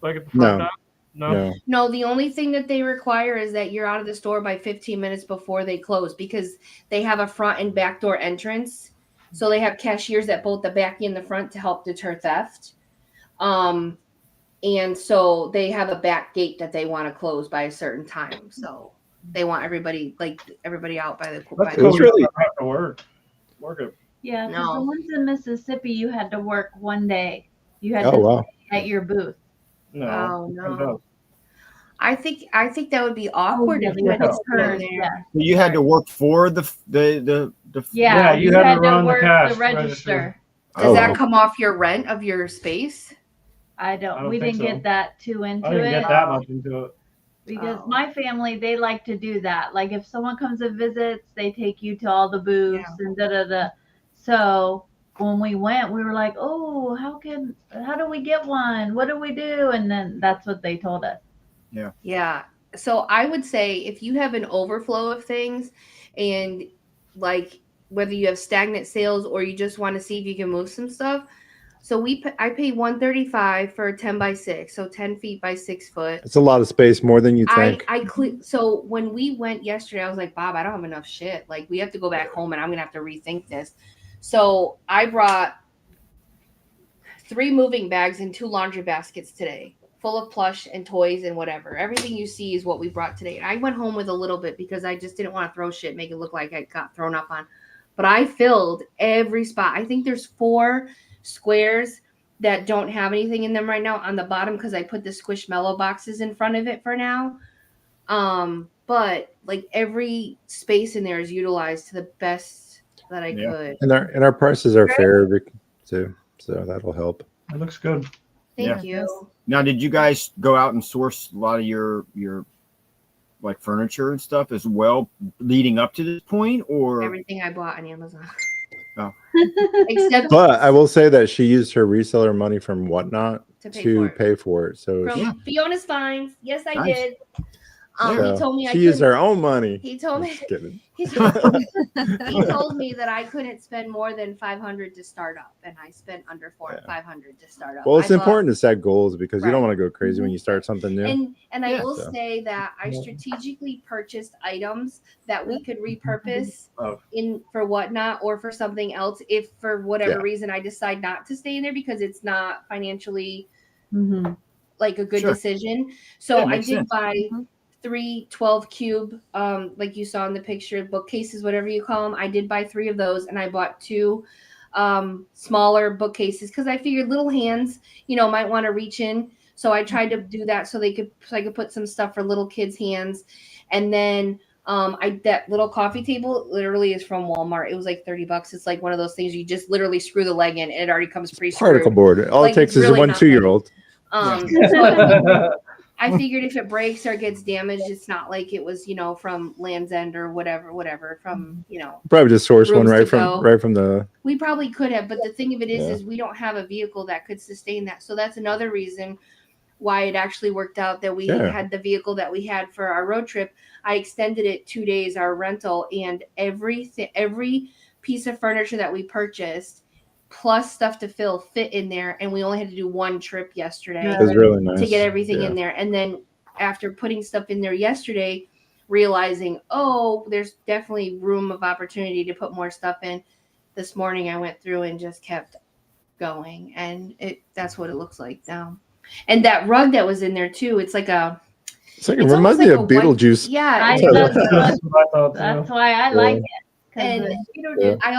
C: like at the front desk? No.
D: No, the only thing that they require is that you're out of the store by 15 minutes before they close, because they have a front and back door entrance. So they have cashiers at both the back and the front to help deter theft. And so they have a back gate that they want to close by a certain time. So they want everybody out by the.
C: That's
A: It was
C: cool.
A: really-
C: You don't have to work it.
F: Yeah, 'cause
D: No.
F: the ones in Mississippi, you had to work one day. You had
A: Oh
F: to
A: wow.
F: stay at your booth.
C: No.
D: Oh, no. I think that would be
F: Oh,
D: awkward
F: yeah,
D: if you had
C: yeah.
D: to sit in
F: hers,
D: there.
F: yeah.
B: You had to work for the
F: Yeah,
C: you
F: you
C: had to
F: had
C: run
F: to
C: the
F: work
C: cash
F: the
C: register.
F: register.
D: Does
A: Oh,
D: that
A: wow.
D: come off your rent of your space?
F: I
C: I
F: don't.
C: don't
F: We
C: think
F: didn't
C: so.
F: get that too into
C: I didn't
F: it
C: get that much into it.
F: because
D: Oh.
F: my family, they like to do that. Like if someone comes and visits, they take you to all the booths and da da da. So when we went, we were like, "Oh, how do we get one? What do we do?" And then that's what they told us.
D: Yeah. So I would say if you have an overflow of things, and like whether you have stagnant sales or you just want to see if you can move some stuff. So I pay $135 for a 10 by 6, so 10 feet by 6 foot.
A: It's a lot of space, more than you think.
D: So when we went yesterday, I was like, Bob, I don't have enough shit. Like we have to go back home and I'm gonna have to rethink this. So I brought 3 moving bags and 2 laundry baskets today, full of plush and toys and whatever. Everything you see is what we brought today. I went home with a little bit because I just didn't want to throw shit, make it look like I got thrown up on. But I filled every spot. I think there's 4 squares that don't have anything in them right now on the bottom because I put the Squishmallow boxes in front of it for now. But like every space in there is utilized to the best that I could.
A: And our prices are fair too, so that'll help.
C: It looks good.
D: Thank
B: Yeah.
D: you.
B: Now, did you guys go out and source a lot of your like furniture and stuff as well leading up to this point, or
D: Everything I bought on Amazon.
B: Oh.
D: Except
A: But I will say that she used her reseller money from Whatnot
D: to
A: to
D: pay
A: pay for it. So
D: from
B: Yeah.
D: Fiona's Finds. Yes, I
B: Nice.
D: did.
A: so
D: He told me
A: she used her own money.
D: He told me
A: Just kidding.
D: he told me that I couldn't spend more than $500 to start up, and I spent under
A: Yeah.
D: $500 to start up.
A: Well, it's
D: I bought-
A: important to set goals because you don't
D: Right.
A: want to go crazy when you start something new.
D: And I
B: Yeah.
D: will
A: So.
D: say that I strategically purchased items that we could repurpose
C: Oh.
D: for Whatnot or for something else if for whatever
A: Yeah.
D: reason I decide not to stay in there because it's not financially
F: Mm-hmm.
D: like a good
B: Sure.
D: decision. So
B: Yeah,
D: I
B: makes
D: did
B: sense.
D: buy
E: Mhm.
D: 3 12 cube, like you saw in the picture, bookcases, whatever you call them. I did buy 3 of those, and I bought 2 smaller bookcases because I figured little hands, might want to reach in. So I tried to do that so I could put some stuff for little kids' hands, and then that little coffee table literally is from Walmart. It was like $30. It's like one of those things you just literally screw the leg in, and it already comes pre-screwed.
A: Particle board. All
D: Like,
A: it takes
D: it's
A: is
D: really
A: one
D: nothing.
A: 2-year-old.
D: So I figured if it breaks or gets damaged, it's not like it was, from Land's End or whatever from,
A: Probably just source one
D: Rooms to
A: right from the.
D: we probably could have, but the thing of it
A: Yeah.
D: is we don't have a vehicle that could sustain that. So that's another reason why it actually worked out that we
A: Yeah.
D: had the vehicle that we had for our road trip. I extended it 2 days, our rental, and every piece of furniture that we purchased plus stuff to fill fit in there, and we only had to do 1 trip yesterday
A: It was really nice
D: to get everything
A: Yeah.
D: in there. And then after putting stuff in there yesterday, realizing, there's definitely room of opportunity to put more stuff in. This morning I went through and just kept going, and that's what it looks like now. And that rug that was in there too, it's like it
A: reminds
D: almost
A: me
D: like
A: of
D: a white-
A: Beetlejuice.
D: Yeah.
F: I
A: That's
F: love
C: That's what I thought, too.
F: That's why I like it. 'Cause
D: And
A: Yeah.
D: I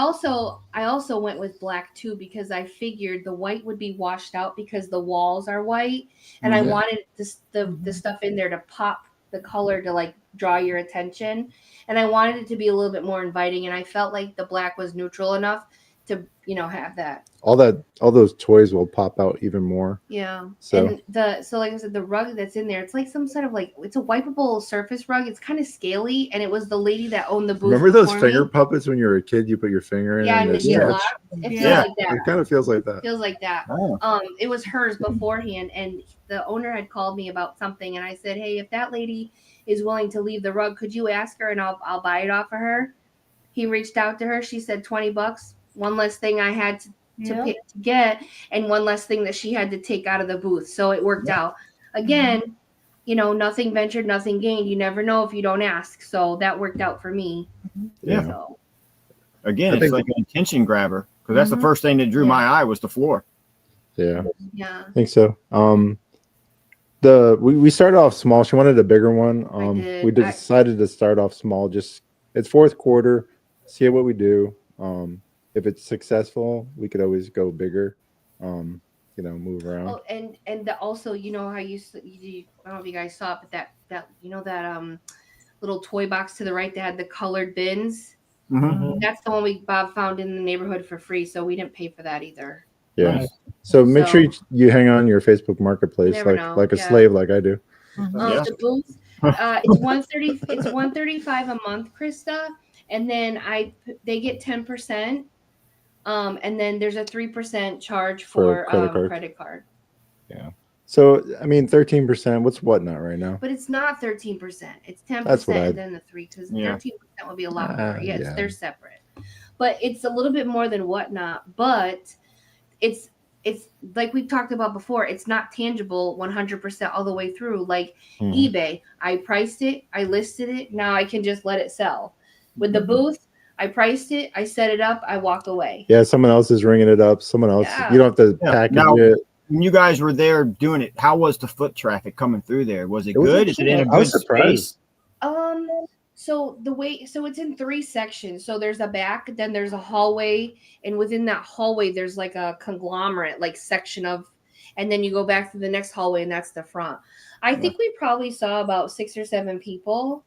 D: also went with black too because I figured the white would be washed out because the walls are white, and I
A: Yeah.
D: wanted the stuff in there to pop the color to like draw your attention, and I wanted it to be a little bit more inviting, and I felt like the black was neutral enough to have that.
A: All those toys will pop out even more.
D: Yeah.
A: So-
D: And so like I said, the rug that's in there, it's like some sort of it's a wipeable surface rug. It's kind of scaly, and it was the lady that owned the booth.
A: Remember those
D: before me.
A: finger puppets when you were a kid? You put your finger in
D: Yeah, and
A: and
D: it
A: it
D: locks.
A: stretched?
D: It feels
B: Yeah.
D: like that.
A: It kind of feels like that.
D: Feels like that.
B: Oh.
D: It was hers beforehand, and the owner had called me about something, and I said, "Hey, if that lady is willing to leave the rug, could you ask her, and I'll buy it off of her?" He reached out to her. She said $20. One less thing I had to
F: Yeah.
D: pay, to get, and one less thing that she had to take out of the booth. So it worked out. Again, nothing ventured, nothing gained. You never know if you don't ask. So that worked out for me.
B: Yeah.
D: So
B: Again,
A: I
B: it's
A: think-
B: like an attention grabber because that's the first thing that drew my eye was the floor.
A: Yeah,
D: yeah.
A: I think so. We started off small. She wanted a bigger one.
D: did.
A: We decided to start off small. Just it's fourth quarter. See what we do. If it's successful, we could always go bigger. Move around.
D: Oh, and also, how I don't know if you guys saw it, but that little toy box to the right that had the colored bins.
B: Mm-hmm.
D: That's the one Bob found in the neighborhood for free, so we didn't pay for that either.
A: Yeah.
C: Nice.
A: So make sure you hang on your Facebook Marketplace
D: never know,
A: like a
D: yeah.
A: slave, like I do.
B: Yeah.
D: The booth, it's 130. It's 135 a month, Krista, and then they get 10%, and then there's a 3% charge for credit card.
A: Yeah. So I mean, 13%. What's Whatnot right now?
D: But it's not 13%. It's 10%,
A: That's what
D: and then the 3 because 13% would be a lot more. Yes,
A: yeah.
D: they're separate, but it's a little bit more than Whatnot. But it's like we've talked about before. It's not tangible 100% all the way through. Like eBay, I priced it, I listed it. Now I can just let it sell. With the booth, I priced it, I set it up, I walk away.
A: Yeah, someone else is ringing it up. Someone else.
D: Yeah.
A: You don't have to package it.
B: When you guys were there doing it, how was the foot traffic coming through there? Was it
A: It was
B: good? Is it in a
A: I
B: good
A: was surprised.
B: space?
D: So it's in 3 sections. So there's a back, then there's a hallway, and within that hallway there's like a conglomerate like section of, and then you go back to the next hallway and that's the front. I think we probably saw about 6 or 7 people.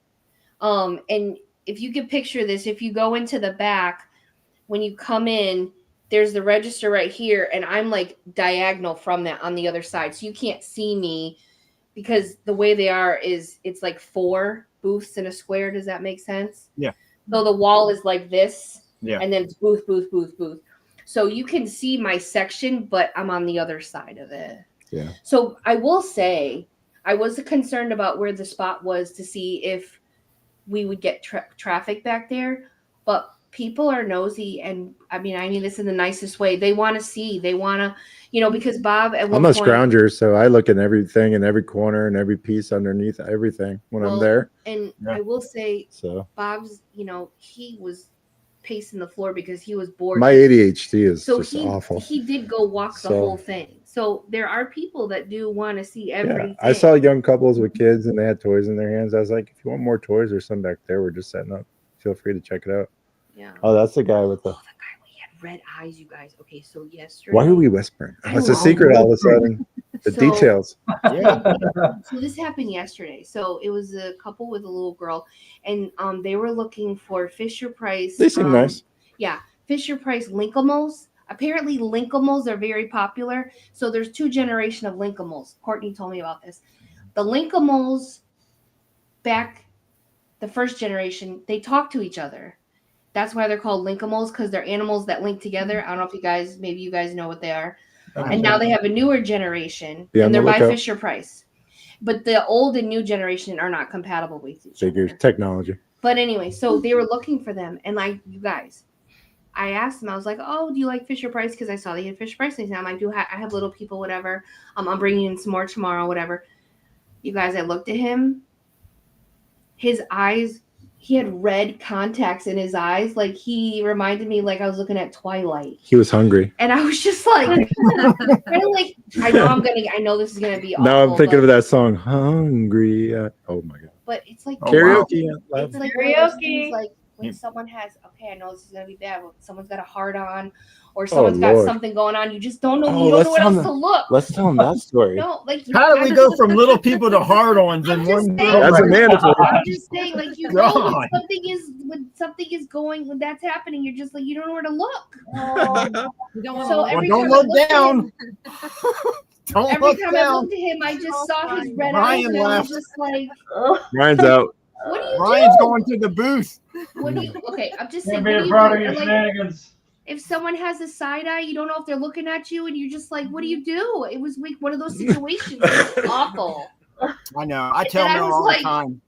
D: And if you could picture this, if you go into the back, when you come in, there's the register right here, and I'm like diagonal from that on the other side. So you can't see me because the way they are is it's like 4 booths in a square. Does that make sense?
B: Yeah.
D: So the wall is like this,
B: Yeah.
D: and then it's booth, booth, booth, booth. So you can see my section, but I'm on the other side of it.
A: Yeah.
D: So I will say I was concerned about where the spot was to see if we would get traffic back there, but people are nosy, and I mean this in the nicest way. They want to see, because Bob at one
A: I'm a
D: point,
A: scrounger, so I look at everything in every corner and every piece underneath everything when I'm there.
D: And I will say,
A: So
D: Bob's, he was pacing the floor because he was bored.
A: my ADHD is
D: so
A: just awful.
D: He did go walk the whole thing. So there are people that do want to see everything.
A: Yeah, I saw young couples with kids and they had toys in their hands. I was like, if you want more toys, there's some back there. We're just setting up. Feel free to check it out.
D: Yeah.
A: Oh, that's the guy with the.
D: The guy he had red eyes, you guys. Okay, so yesterday.
A: Why are we whispering?
D: I
A: It's a
D: don't
A: secret
D: know.
A: all of a sudden. The
D: So-
A: details.
B: Yeah.
D: So this happened yesterday. So it was a couple with a little girl, and they were looking for Fisher Price.
A: They seem nice.
D: Yeah, Fisher Price Linkimals. Apparently, Linkimals are very popular. So there's 2 generations of Linkimals. Courtney told me about this. The Linkimals, back the first generation, they talk to each other. That's why they're called Linkimals, because they're animals that link together. I don't know if maybe you guys know what they are. And now they have a newer generation,
A: Be on
D: and they're
A: the
D: by
A: lookout.
D: Fisher Price. But the old and new generation are not compatible with each
A: Figures,
D: other.
A: technology.
D: But anyway, so they were looking for them. And like, you guys, I asked them, I was like, oh, do you like Fisher Price? Because I saw they had Fisher Price things. I'm like, I have little people, whatever. I'm bringing in some more tomorrow, whatever. You guys, I looked at him. His eyes, he had red contacts in his eyes. Like, he reminded me like I was looking at Twilight.
A: He was hungry.
D: And I was just like, kind of like, I know this is going to be awful.
A: Now I'm thinking
D: but,
A: of that song, Hungry. Oh my God.
D: But it's like,
A: Karaoke.
D: it's like one of those things, like when someone has, okay, I know this is going to be bad, but someone's got a heart on or someone's got
A: Lord.
D: something going on. You just don't know.
A: Oh,
D: You don't
A: let's
D: know what
A: tell
D: else
A: them-
D: to look.
A: Let's tell him that story.
D: No, like,
B: How do we go from little people to hard-ons in
D: I'm just
B: one?
D: saying-
A: That's a mandatory.
D: I'm just saying, like, you know,
B: God.
D: when something is going, when that's happening, you're just like, you don't know where to look.
E: You don't
D: So
E: want to
D: every
B: don't
D: time I
B: look
D: looked at
B: down.
D: him-
B: Don't
D: Every
B: look
D: time I
B: down.
D: looked at him, I just saw his red
B: Ryan
D: eyes, and I
B: laughed.
D: was just like,
A: Ryan's out.
D: what do you
B: Ryan's
D: do?
B: going to the booth.
D: What do you? Okay, I'm just saying.
C: Can't
D: What
C: be
D: do
C: proud of
D: you
C: your
D: do? Like,
C: shenanigans.
D: if someone has a side eye, you don't know if they're looking at you, and you're just like, what do you do? It was like one of those situations. It was awful.
B: I know. I tell
D: And I
B: Mel
D: was
B: all
D: like-
B: the time.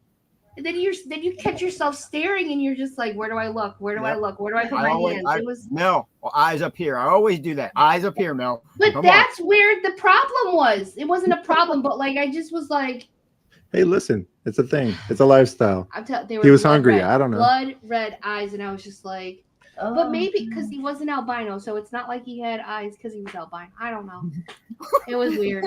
D: And then you catch yourself staring, and you're just like, where do I look? Where do I
B: Yep.
D: look? Where do I put
B: I
D: my
B: always-
D: hands?
B: I-
D: It was,
B: Mel, eyes up here. I always do that. Eyes up here, Mel.
D: but
B: Come on.
D: that's where the problem was. It wasn't a problem, but like I just was like,
A: Hey, listen, it's a thing. It's a lifestyle.
D: They
A: He was
D: blood
A: hungry.
D: red.
A: I don't know.
D: Blood red eyes, and I was just like,
F: Oh,
D: but maybe because he wasn't albino, so it's not like he had eyes because he was albino. I don't know. It was weird.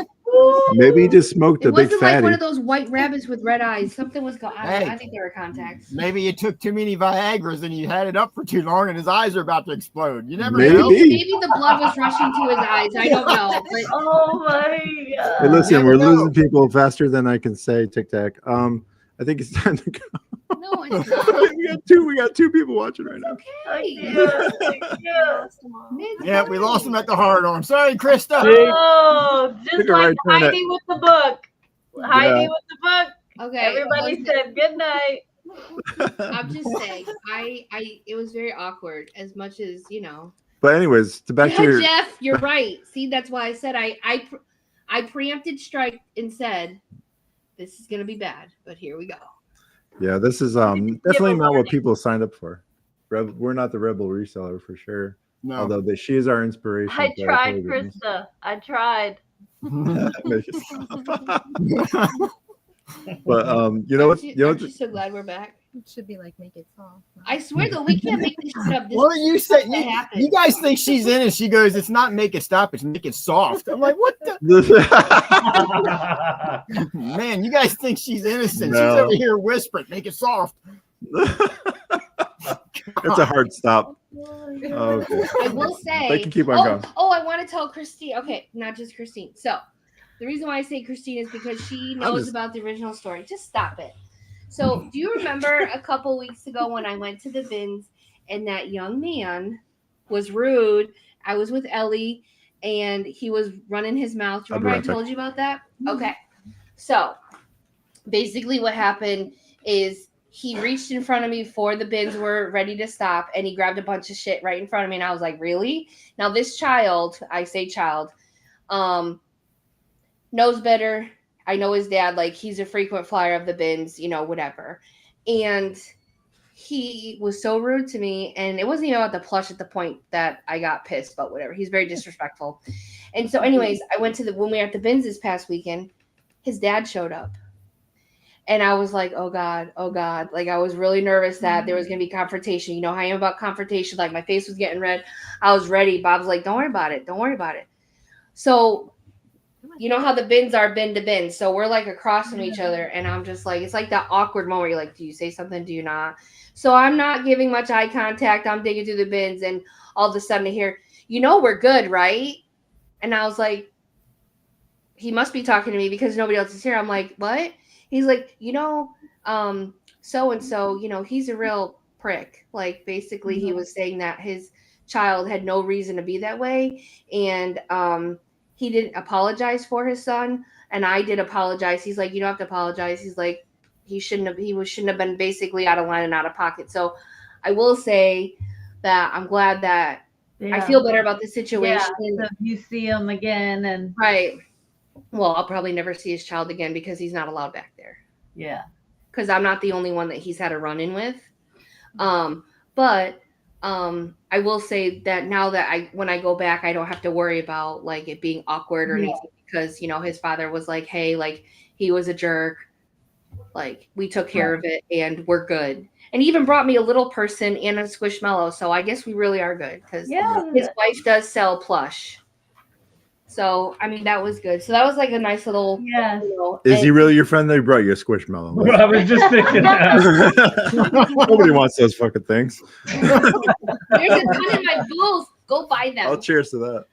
A: Maybe he just smoked
D: It
A: a big
D: wasn't like
A: fatty.
D: one of those white rabbits with red eyes. Something was going.
B: Hey.
D: I think they were contacts.
B: Maybe you took too many Viagra's and you had it up for too long and his eyes are about to explode. You never know.
D: Maybe the blood was rushing to his eyes. I don't know. But
F: oh my god.
A: Hey, listen,
B: never
A: we're
B: know.
A: losing people faster than I can say. Tic Tac. I think it's time to go.
D: no, it's not.
A: We got two people watching right now.
D: Okay.
B: Yeah, we lost him at the hard arm. Sorry, Krista.
F: Oh, just
A: Took a
F: like
A: right turn
F: Heidi with the book. Heidi
A: Yeah.
F: with the book.
D: Okay.
F: Everybody said good night.
D: I'm just saying. It was very awkward. As much as
A: But anyways, back to your.
D: Jeff, you're right. See, that's why I said I preempted strike and said this is gonna be bad. But here we go.
A: Yeah, this is definitely not what people signed up for. We're not the Rebel Reseller for sure.
B: No.
A: Although she is our inspiration.
F: I
A: for our
F: tried,
A: programs.
F: Krista. I tried.
A: Make it stop. But you know what?
D: Aren't you so glad we're back?
E: It should be like make it soft.
D: I swear though, we can't make this shit up.
B: What do you say?
D: That happened.
B: You guys think she's in and she goes, it's not make it stop, it's make it soft. I'm like, what the? Man, you guys think she's innocent.
A: No.
B: She's over here whispering, make it soft.
A: It's a hard stop. Okay.
D: I will say.
A: They can keep on going.
D: Oh, I want to tell Christine. Okay, not just Christine. So, the reason why I say Christine is because she knows about the original story. Just stop it. So, do you remember a couple weeks ago when I went to the bins and that young man was rude? I was with Ellie and he was running his mouth. Remember I told you about that? Okay. So, basically what happened is he reached in front of me before the bins were ready to stop and he grabbed a bunch of shit right in front of me and I was like, really? Now this child, I say child, knows better. I know his dad, like he's a frequent flyer of the bins, whatever. And he was so rude to me and it wasn't even about the plush at the point that I got pissed, but whatever. He's very disrespectful. And so anyways, I went to when we were at the bins this past weekend, his dad showed up. And I was like, oh God. Like I was really nervous that there was going to be confrontation. You know how I am about confrontation. Like my face was getting red. I was ready. Bob's like, don't worry about it. So, you know how the bins are bin to bin. So we're like across from each other. And I'm just like, it's like that awkward moment. Where you're like, do you say something? Do you not? So I'm not giving much eye contact. I'm digging through the bins. And all of a sudden I hear, we're good, right? And I was like, he must be talking to me because nobody else is here. I'm like, what? He's like, so-and-so, he's a real prick. Like, basically, he was saying that his child had no reason to be that way. And he didn't apologize for his son. And I did apologize. He's like, you don't have to apologize. He's like, he shouldn't have been basically out of line and out of pocket. So I will say that I'm glad that I feel better about the situation.
F: Yeah, so you see him again and
D: right. Well, I'll probably never see his child again because he's not allowed back there.
F: yeah.
D: Because I'm not the only one that he's had a run-in with. But I will say that now that when I go back, I don't have to worry about like it being awkward or anything because, his father was like, hey, like he was a jerk. Like we took care of it and we're good. And he even brought me a little person and a squishmallow. So I guess we really are good because his wife does sell plush. So, I mean, that was good. So that was like a nice little.
F: Yes.
A: Is he really your friend? They brought you a squishmallow.
C: I was just thinking that.
A: Nobody wants those fucking things.
D: There's a ton in my booth. Go buy them.
A: Oh, cheers to that.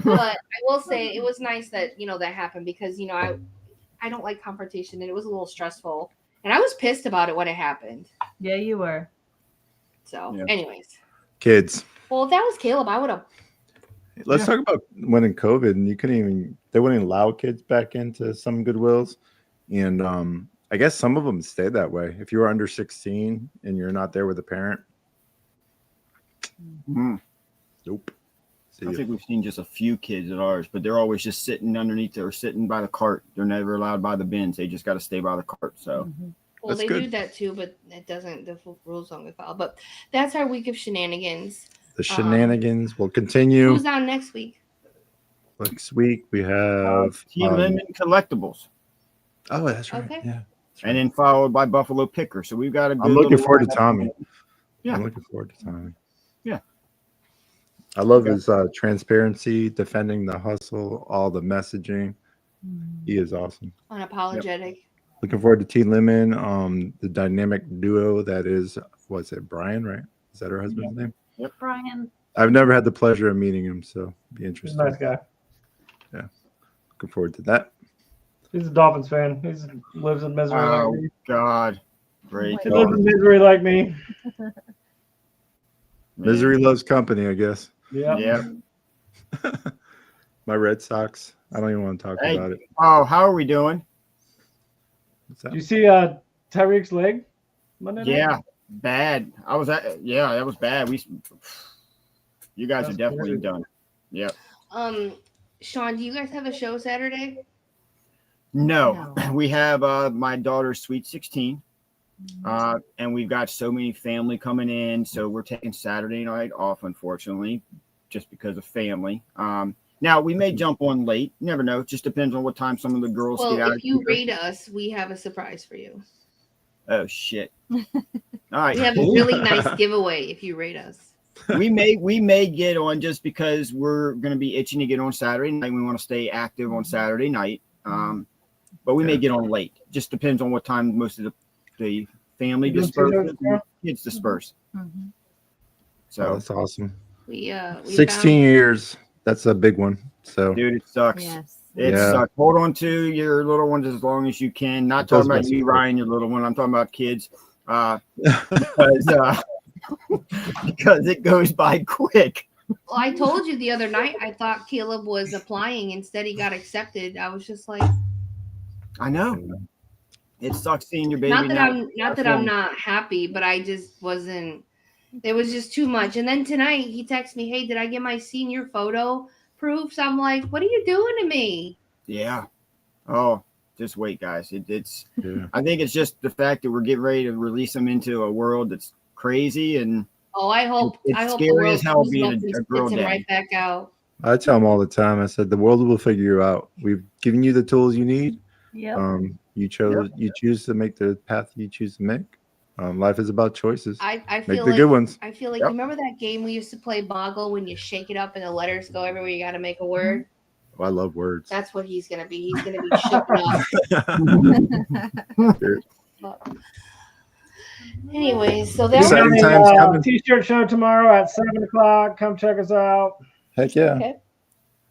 D: But I will say it was nice that, that happened because, I don't like confrontation and it was a little stressful. And I was pissed about it when it happened.
F: Yeah, you were.
D: So,
A: Yeah.
D: anyways.
A: Kids.
D: Well, if that was Caleb, I would have.
A: Let's talk about when in COVID and they wouldn't allow kids back into some Goodwills. And I guess some of them stayed that way. If you were under 16 and you're not there with a parent. Nope. See
B: I
A: ya.
B: think we've seen just a few kids at ours, but they're always just sitting underneath or sitting by the cart. They're never allowed by the bins. They just got to stay by the cart. So
D: Well,
A: That's
D: they
A: good.
D: do that too, but it doesn't, the rules don't get followed. But that's our week of shenanigans.
A: The shenanigans will continue.
D: Who's on next week?
A: Next week we have
B: Lemon Collectibles.
A: oh, that's right.
D: Okay.
A: Yeah.
B: and then followed by Buffalo Picker. So we've got a good
A: I'm looking
B: little
A: forward to
B: lineup.
A: Tommy.
B: Yeah.
A: I'm looking forward to Tommy.
B: Yeah.
A: I love
B: Okay.
A: his transparency, defending the hustle, all the messaging. He is awesome.
D: Unapologetic.
A: Looking forward to T Lemon, the dynamic duo that is, what's it, Brian, right? Is that her husband's name?
F: Brian.
A: I've never had the pleasure of meeting him, so be
C: He's a
A: interesting.
C: nice guy.
A: Looking forward to that.
C: He's a Dolphins fan. He lives in misery like
B: Oh
C: me.
B: God, great.
C: He lives in misery like me.
A: Misery loves company, I guess.
C: Yeah.
B: Yeah.
A: My Red Sox. I don't even want to talk
B: Hey.
A: about it.
B: Oh, how are we doing?
A: What's that?
C: Do you see Tyreek's leg Monday night?
B: Yeah, bad. I was at. Yeah, that was bad. You guys
C: That's
B: are definitely
C: crazy.
B: done. Yep.
D: Sean, do you guys have a show Saturday?
B: No, we have my daughter's Sweet 16. And we've got so many family coming in, so we're taking Saturday night off, unfortunately, just because of family. Now we may jump on late. You never know. It just depends on what time some of the girls
D: Well,
B: get out.
D: if you rate us, we have a surprise for you.
B: Oh shit! All right,
D: We have a really nice giveaway if you rate us.
B: we may get on just because we're going to be itching to get on Saturday night. We want to stay active on Saturday night. But we may get on late. Just depends on what time most of the family
C: You doing
B: disperses,
C: t-shirts, bro?
B: kids disperse.
E: Mm-hmm.
B: So,
A: That's awesome.
D: We
A: 16 years. That's a big one. So
B: dude, it sucks.
E: Yes.
B: It
A: Yeah.
B: sucks. Hold on to your little ones as long as you can. Not
A: It does
B: talking about
A: mess
B: you,
A: with it.
B: Ryan, your little one. I'm talking about kids. Because because it goes by quick.
D: Well, I told you the other night I thought Caleb was applying. Instead, he got accepted. I was just like,
B: I know. It sucks seeing your baby.
D: not that
B: now.
D: I'm not happy, but I just wasn't. It was just too much. And then tonight he texted me, "Hey, did I get my senior photo proofs?" I'm like, "What are you doing to me?"
B: Yeah. Oh, just wait, guys. It's.
A: yeah.
B: I think it's just the fact that we're getting ready to release them into a world that's crazy, and
D: Oh, I hope
B: It's
D: I hope
B: scary
D: the world
B: as hell
D: comes
B: being
D: up
B: a
D: and
B: girl
D: spits him
B: dad.
D: right back out.
A: I tell them all the time. I said the world will figure you out. We've given you the tools you need.
F: Yep.
A: You choose to make the path you choose to make. Life is about choices.
D: I
A: Make
D: feel
A: the
D: like
A: good ones.
D: I feel like
B: Yep.
D: you remember that game we used to play Boggle when you shake it up and the letters go everywhere. You got to make a word.
A: Oh, I love words.
D: That's what he's gonna be. He's gonna be shooken up. But anyways, so that
C: We're
A: Exciting
C: having
A: times
C: a
A: coming.
C: t-shirt show tomorrow at 7:00. Come check us out.
A: Heck yeah.
D: okay.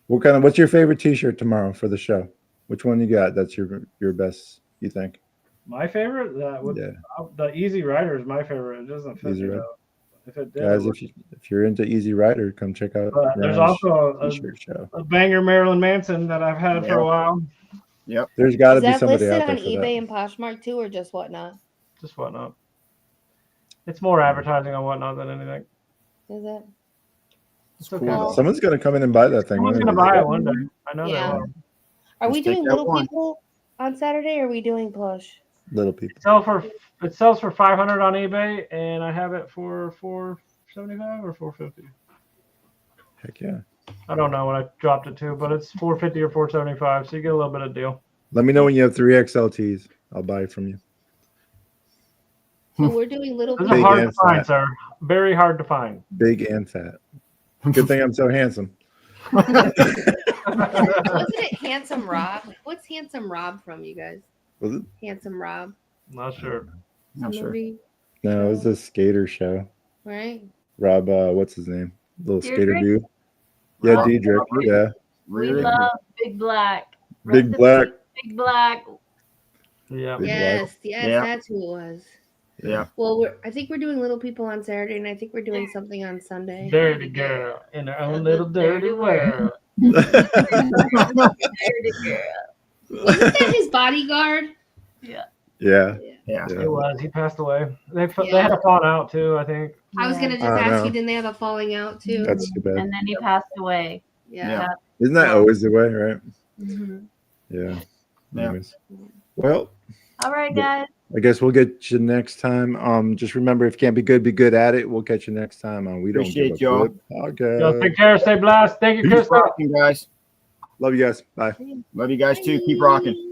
A: What's your favorite t-shirt tomorrow for the show? Which one you got? That's your best, you think?
C: My favorite, the Easy Rider is my favorite. It doesn't fit
A: Easy
C: me
A: Rider.
C: though. If it did,
A: Guys,
C: it would.
A: if you're into Easy Rider, come check out
C: But there's
A: Ryan's
C: also
A: t-shirt show.
C: a banger Marilyn Manson that I've had for a while.
A: There's got to
D: Is
A: be
D: that
A: somebody
D: listed
A: out there
D: on
A: for
D: eBay
A: that.
D: and Poshmark too, or just Whatnot?
C: Just Whatnot. It's more advertising on Whatnot than anything.
D: Is it?
C: It's okay.
B: cool.
C: though.
A: Someone's gonna come in and buy that thing.
C: Someone's
A: one
C: gonna
A: of these
C: buy it
A: days.
C: one day. I know
D: Yeah.
C: they will.
D: Are we
B: Just take
D: doing
B: that
D: little
B: one.
D: people on Saturday? Or are we doing plush?
A: Little people.
C: It sells for $500 on eBay, and I have it for $475 or $450.
A: Heck yeah.
C: I don't know what I dropped it to, but it's $450 or $475, so you get a little bit of deal.
A: Let me know when you have 3XLTs. I'll buy it from you.
D: So we're doing little
C: Those
D: people.
C: are
A: Big
C: hard to
A: and
C: find,
A: fat.
C: sir. Very hard to find.
A: Big and fat. Good thing I'm so handsome.
D: Wasn't it Handsome Rob? What's Handsome Rob from, you guys?
A: Was it?
D: Handsome Rob.
C: Not sure.
B: Not sure.
D: Movie,
A: No, it was a skater show.
D: right?
A: Rob, what's his name? Little skater
F: Deirdre?
A: dude. Yeah,
B: Rob-
A: Diedrich. Yeah.
F: We
B: Really?
F: love Big Black.
A: Big
F: Rest in
A: Black.
F: peace, Big Black.
C: Yeah.
A: Big
D: Yes,
B: Yeah.
D: that's who it was.
B: Yeah.
D: Well, I think we're doing Little People on Saturday, and I think we're doing something on Sunday.
C: Dirty girl in her own little dirty world.
F: Dirty girl.
D: Wasn't that his bodyguard?
F: Yeah.
A: Yeah.
B: Yeah.
C: It was. He passed away. They
D: Yeah.
C: had a falling out too, I think.
D: I was gonna just
A: I
D: ask
A: know.
D: you, didn't they have a falling out too?
A: That's too bad.
F: And then he passed away.
D: Yeah.
A: Isn't that always the way, right?
D: Mhm.
A: Yeah.
B: Yeah.
A: Anyways. Well,
F: All right, guys.
A: I guess we'll get you next time. Just remember, if you can't be good at it. We'll catch you next time on We Don't
B: Appreciate
A: Give a
B: y'all.
A: Flip podcast.
C: Y'all take care. Stay blessed. Thank you,
B: Keep
C: Crystal.
B: rocking, guys.
A: Love you guys. Bye.
B: Love you guys too. Keep rocking.